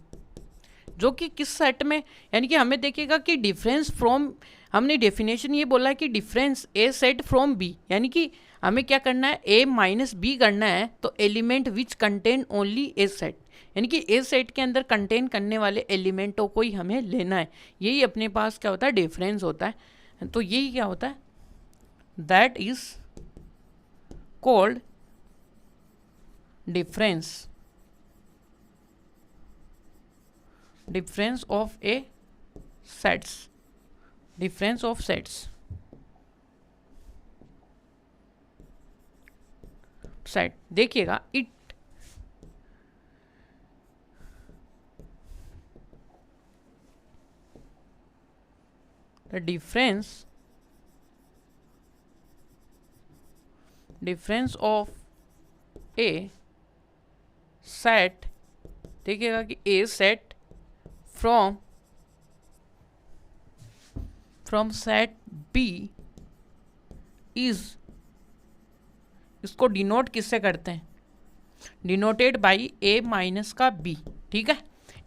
जो कि किस सेट में, यानी कि हमें देखिएगा कि डिफरेंस फ्रॉम, हमने डेफिनेशन ये बोला है कि difference A set from B, यानी कि हमें क्या करना है, ए माइनस बी करना है, तो element which contain only A set, यानी कि ए सेट के अंदर कंटेन करने वाले एलिमेंटों को ही हमें लेना है। यही अपने पास क्या होता है, डिफरेंस होता है। तो यही क्या होता है, that is called difference, difference of A sets, difference of sets, set देखिएगा, it the difference of A set, देखिएगा कि A set from set B is, इसको डिनोट किससे करते हैं, डिनोटेड बाई ए माइनस का बी, ठीक है,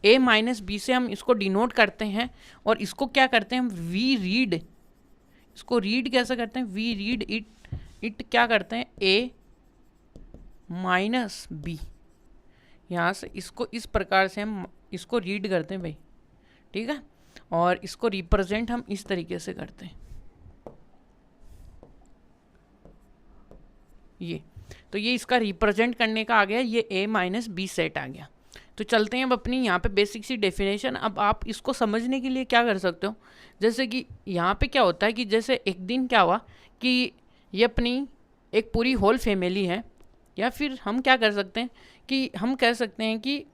ए माइनस बी से हम इसको डिनोट करते हैं, और इसको क्या करते हैं हम, वी रीड, इसको रीड कैसे करते हैं, वी रीड इट क्या करते हैं, ए माइनस बी, यहाँ से इसको इस प्रकार से हम इसको रीड करते हैं भाई, ठीक है, और इसको रिप्रेजेंट हम इस तरीके से करते हैं, ये तो ये इसका रिप्रेजेंट करने का आ गया, ये ए माइनस बी सेट आ गया। तो चलते हैं अब अपनी यहाँ पे बेसिक सी डेफिनेशन। अब आप इसको समझने के लिए क्या कर सकते हो, जैसे कि यहाँ पे क्या होता है कि जैसे एक दिन क्या हुआ कि ये अपनी एक पूरी होल फैमिली है, या फिर हम क्या कर सकते हैं कि हम कह सकते हैं कि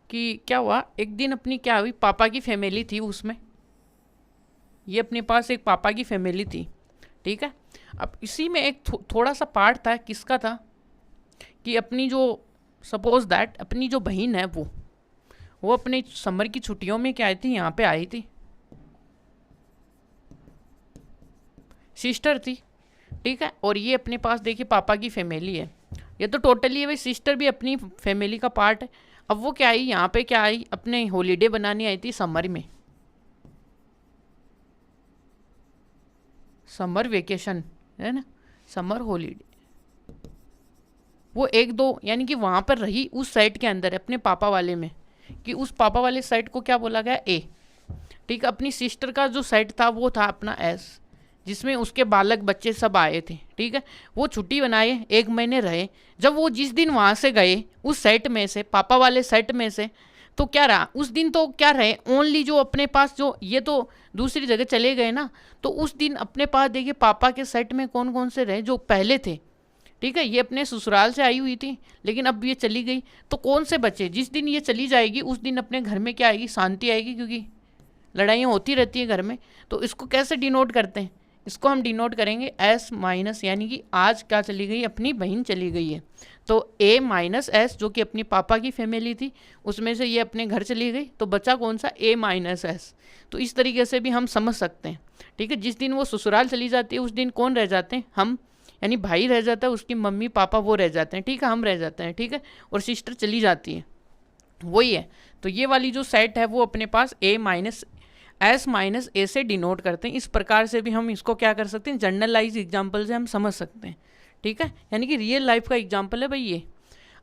क्या हुआ, एक दिन अपनी क्या हुई, पापा की फैमिली थी, उसमें ये अपने पास एक पापा की फैमिली थी, ठीक है। अब इसी में एक थोड़ा सा पार्ट था, किसका था कि अपनी जो, सपोज दैट अपनी जो बहन है वो अपने समर की छुट्टियों में क्या आई थी, यहाँ पे आई थी, सिस्टर थी, ठीक है, और ये अपने पास देखिए पापा की फैमिली है, ये तो टोटली भाई सिस्टर भी अपनी फैमिली का पार्ट है। अब वो क्या आई, यहाँ पे क्या आई, अपने हॉलीडे बनाने आई थी समर में, समर वेकेशन है ना, समर हॉलीडे, वो एक दो यानी कि वहाँ पर रही उस साइट के अंदर अपने पापा वाले में, कि उस पापा वाले साइट को क्या बोला गया, ए, ठीक है। अपनी सिस्टर का जो साइट था वो था अपना एस, जिसमें उसके बालक बच्चे सब आए थे, ठीक है। वो छुट्टी बनाए, 1 महीने रहे, जब वो जिस दिन वहाँ से गए उस साइट में से, पापा वाले साइट में से, तो क्या रहा उस दिन, तो क्या रहे ओनली जो अपने पास, जो ये तो दूसरी जगह चले गए ना, तो उस दिन अपने पास देखिए पापा के साइट में कौन कौन से रहे, जो पहले थे, ठीक है। ये अपने ससुराल से आई हुई थी, लेकिन अब ये चली गई, तो कौन से बचे, जिस दिन ये चली जाएगी उस दिन अपने घर में क्या आएगी, शांति आएगी, क्योंकि लड़ाइयाँ होती रहती है घर में। तो इसको कैसे डिनोट करते हैं, इसको हम डिनोट करेंगे एस माइनस, यानी कि आज क्या चली गई, अपनी बहन चली गई है, तो ए माइनस एस, जो कि अपनी पापा की फैमिली थी, उसमें से ये अपने घर चली गई, तो बचा कौन सा, ए माइनस एस। तो इस तरीके से भी हम समझ सकते हैं, ठीक है। जिस दिन वो ससुराल चली जाती है उस दिन कौन रह जाते हैं, हम, यानी भाई रह जाता है, उसकी मम्मी पापा वो रह जाते हैं, ठीक है, हम रह जाते हैं, ठीक है, और सिस्टर चली जाती है, वही है। तो ये वाली जो सेट है वो अपने पास ए माइनस एस माइनस ए से डिनोट करते हैं। इस प्रकार से भी हम इसको क्या कर सकते हैं, जनरलाइज एग्जाम्पल से हम समझ सकते हैं, ठीक है, यानी कि रियल लाइफ का एग्जाम्पल है भाई ये।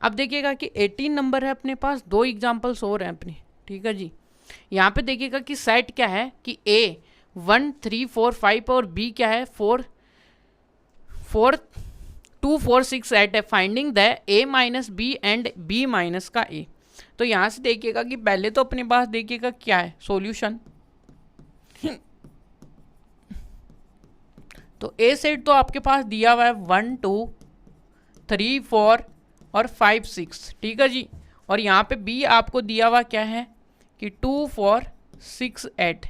अब देखिएगा कि 18 नंबर है अपने पास, 2 एग्जाम्पल्स और हैं अपनी, ठीक है जी। यहाँ पे देखिएगा कि सेट क्या है कि ए 1 3 4 5 और बी क्या है 4 2 4 6 8 है, finding the A minus B and B minus का ए। तो यहाँ से देखिएगा कि पहले तो अपने पास देखिएगा क्या है सॉल्यूशन, तो ए सेट तो आपके पास दिया हुआ है 1 2 3 4 और 5 6, ठीक है जी। और यहाँ पे बी आपको दिया हुआ क्या है कि 2 4 6 8।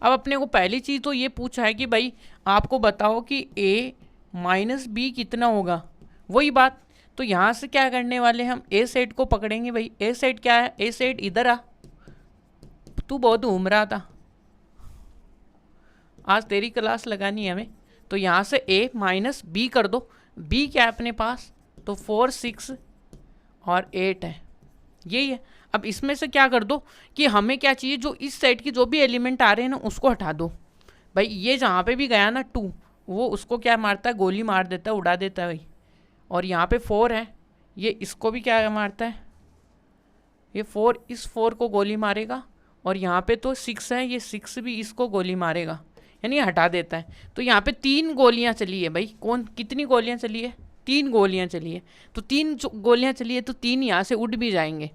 अब अपने को पहली चीज़ तो ये पूछा है कि भाई आपको बताओ कि ए माइनस बी कितना होगा, वही बात। तो यहाँ से क्या करने वाले हम, ए सेट को पकड़ेंगे भाई। ए सेट क्या है, ए सेट इधर आ, तू बहुत घूम रहा था, आज तेरी क्लास लगानी है हमें। तो यहाँ से ए माइनस बी कर दो। बी क्या है अपने पास, तो 4 6 और 8 है, यही है। अब इसमें से क्या कर दो कि हमें क्या चाहिए, जो इस सेट की जो भी एलिमेंट आ रहे हैं ना उसको हटा दो भाई। ये जहाँ पे भी गया ना 2, वो उसको क्या मारता है, गोली मार देता है, उड़ा देता है भाई। और यहाँ पे 4 है, ये इसको भी क्या मारता है, ये 4 इस 4 को गोली मारेगा। और यहाँ पे तो 6 है, ये 6 भी इसको गोली मारेगा, यानी हटा देता है। तो यहाँ पे 3 गोलियाँ चली है भाई। कौन, कितनी गोलियाँ चली है, 3 गोलियाँ चली है। तो 3 गोलियाँ चली है तो 3 यहाँ से उड़ भी जाएंगे।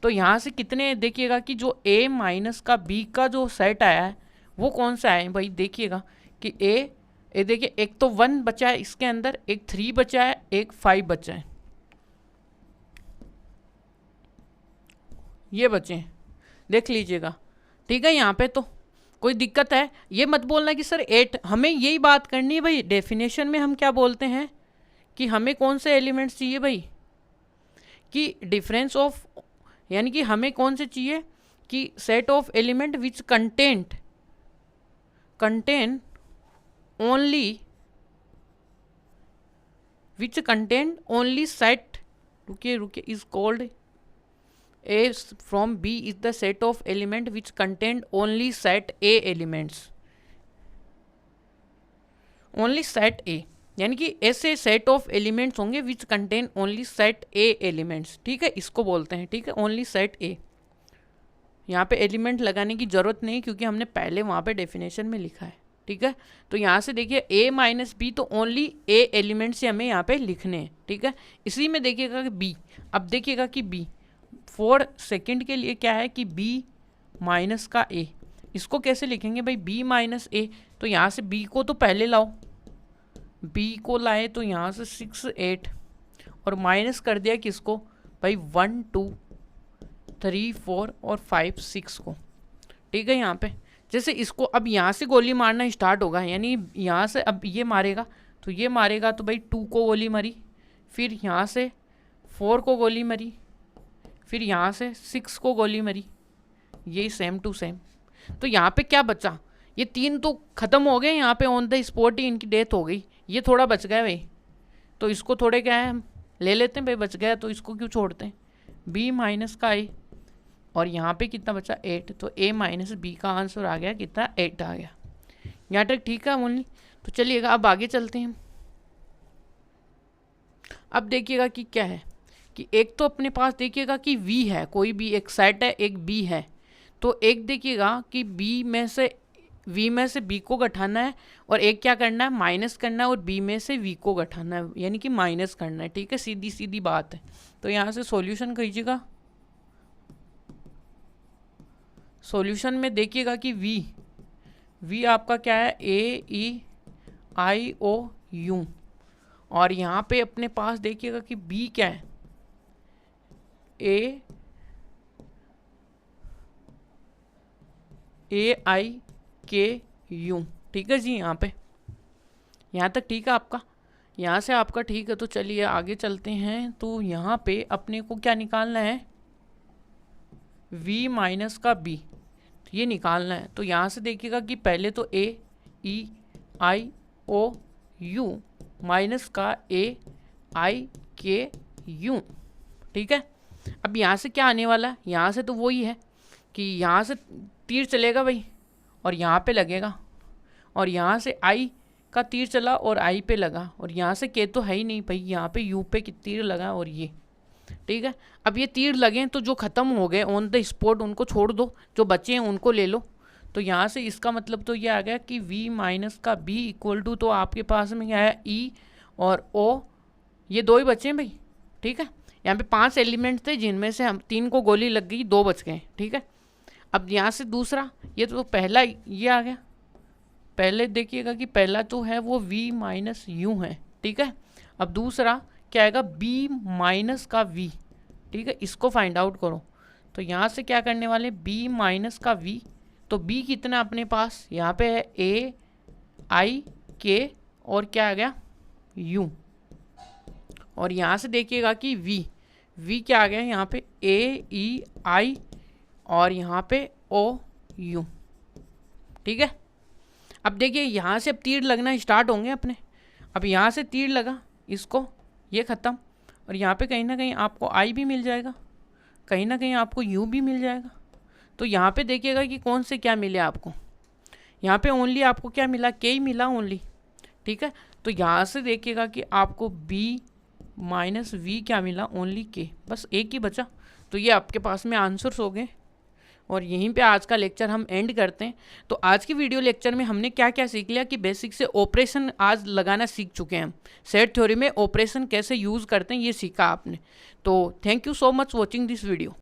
तो यहाँ से कितने देखिएगा कि जो a माइनस का b का जो सेट आया है वो कौन सा है भाई। देखिएगा कि ए देखिए, एक तो 1 बचा है इसके अंदर, एक 3 बचा है, एक 5 बचा है, ये बचे हैं, देख लीजिएगा। ठीक है, यहाँ पे तो कोई दिक्कत है, ये मत बोलना कि सर 8। हमें यही बात करनी है भाई। डेफिनेशन में हम क्या बोलते हैं कि हमें कौन से एलिमेंट्स चाहिए भाई, कि डिफरेंस ऑफ, यानी कि हमें कौन से चाहिए कि set of element which contain only set, रुकिए is called A from B is the set of element which contain only set A elements, only set A, यानी कि ऐसे सेट ऑफ एलिमेंट्स होंगे विच कंटेन ओनली सेट ए एलिमेंट्स। ठीक है, इसको बोलते हैं। ठीक है, ओनली सेट ए। यहाँ पे एलिमेंट लगाने की जरूरत नहीं क्योंकि हमने पहले वहाँ पे डेफिनेशन में लिखा है। ठीक है, तो यहाँ से देखिए a माइनस बी, तो ओनली ए एलिमेंट्स से हमें यहाँ पे लिखने हैं। ठीक है, इसी में देखिएगा कि b, अब देखिएगा कि b 4 सेकेंड के लिए क्या है कि b माइनस का a, इसको कैसे लिखेंगे भाई, b माइनस a। तो यहाँ से b को तो पहले लाओ, b को लाए तो यहाँ से 6 8 और माइनस कर दिया किसको भाई, 1 2 3 4 और 5 6 को। ठीक है, यहाँ पे जैसे इसको अब यहाँ से गोली मारना स्टार्ट होगा, यानी यहाँ से अब ये मारेगा तो ये मारेगा, तो भाई 2 को गोली मारी, फिर यहाँ से 4 को गोली मारी, फिर यहाँ से 6 को गोली मरी, यही सेम टू सेम। तो यहाँ पे क्या बचा, ये 3 तो ख़त्म हो गए, यहाँ पे ऑन द स्पॉट ही इनकी डेथ हो गई। ये थोड़ा बच गया भाई, तो इसको थोड़े क्या है हम ले लेते हैं भाई, बच गया तो इसको क्यों छोड़ते हैं। b माइनस का a, और यहाँ पे कितना बचा 8, तो a माइनस बी का आंसर आ गया कितना, 8 आ गया। यहाँ तक ठीक है ओनली। तो चलिएगा अब आगे चलते हैं। अब देखिएगा कि क्या है कि एक तो अपने पास देखिएगा कि v है, कोई भी एक सेट है, एक b है। तो एक देखिएगा कि v में से b को घटाना है, और एक क्या करना है, माइनस करना है, और b में से v को घटाना है, यानी कि माइनस करना है। ठीक है, सीधी सीधी बात है। तो यहाँ से सॉल्यूशन कीजिएगा। सॉल्यूशन में देखिएगा कि v आपका क्या है, AEIOU, और यहाँ पे अपने पास देखिएगा कि b क्या है, AIKU। ठीक है जी, यहाँ तक ठीक है आपका, यहाँ से आपका ठीक है। तो चलिए आगे चलते हैं। तो यहाँ पे अपने को क्या निकालना है, v माइनस का b, तो ये निकालना है। तो यहाँ से देखिएगा कि पहले तो AEIOU माइनस का AIKU। ठीक है, अब यहाँ से क्या आने वाला है, यहाँ से तो वही है कि यहाँ से तीर चलेगा भाई और यहाँ पे लगेगा, और यहाँ से I का तीर चला और I पे लगा, और यहाँ से K तो है ही नहीं भाई, यहाँ पे U पे तीर लगा और ये। ठीक है, अब ये तीर लगे तो जो ख़त्म हो गए ऑन द स्पॉट उनको छोड़ दो, जो बचे हैं उनको ले लो। तो यहाँ से इसका मतलब तो ये आ गया कि v माइनस का b इक्वल टू, तो आपके पास में क्या है E और O, ये 2 ही बचे हैं भाई। ठीक है, यहाँ पे 5 एलिमेंट थे जिनमें से हम 3 को गोली लग गई, 2 बच गए। ठीक है, अब यहाँ से दूसरा, ये तो पहला ये आ गया। पहले देखिएगा कि पहला तो है वो v माइनस यू है। ठीक है, अब दूसरा क्या आएगा, b माइनस का v। ठीक है, इसको फाइंड आउट करो। तो यहाँ से क्या करने वाले, b माइनस का v, तो b कितना अपने पास यहाँ पे है AIK, और क्या आ गया u, और यहाँ से देखिएगा कि वी क्या आ गया है यहाँ पे AEI और यहाँ पे OU। ठीक है, अब देखिए यहाँ से अब तीर लगना स्टार्ट होंगे अपने। अब यहाँ से तीर लगा, इसको ये ख़त्म, और यहाँ पे कहीं ना कहीं आपको I भी मिल जाएगा, कहीं ना कहीं आपको U भी मिल जाएगा। तो यहाँ पे देखिएगा कि कौन से क्या मिले आपको। यहाँ पे ओनली आपको क्या मिला, K ही मिला ओनली। ठीक है, तो यहाँ से देखिएगा कि आपको B माइनस V क्या मिला, ओनली K, बस एक ही बचा। तो ये आपके पास में आंसर्स हो गए और यहीं पे आज का लेक्चर हम एंड करते हैं। तो आज की वीडियो लेक्चर में हमने क्या क्या सीख लिया कि बेसिक से ऑपरेशन आज लगाना सीख चुके हैं हम। सेट थ्योरी में ऑपरेशन कैसे यूज़ करते हैं ये सीखा आपने। तो thank you so much watching this video.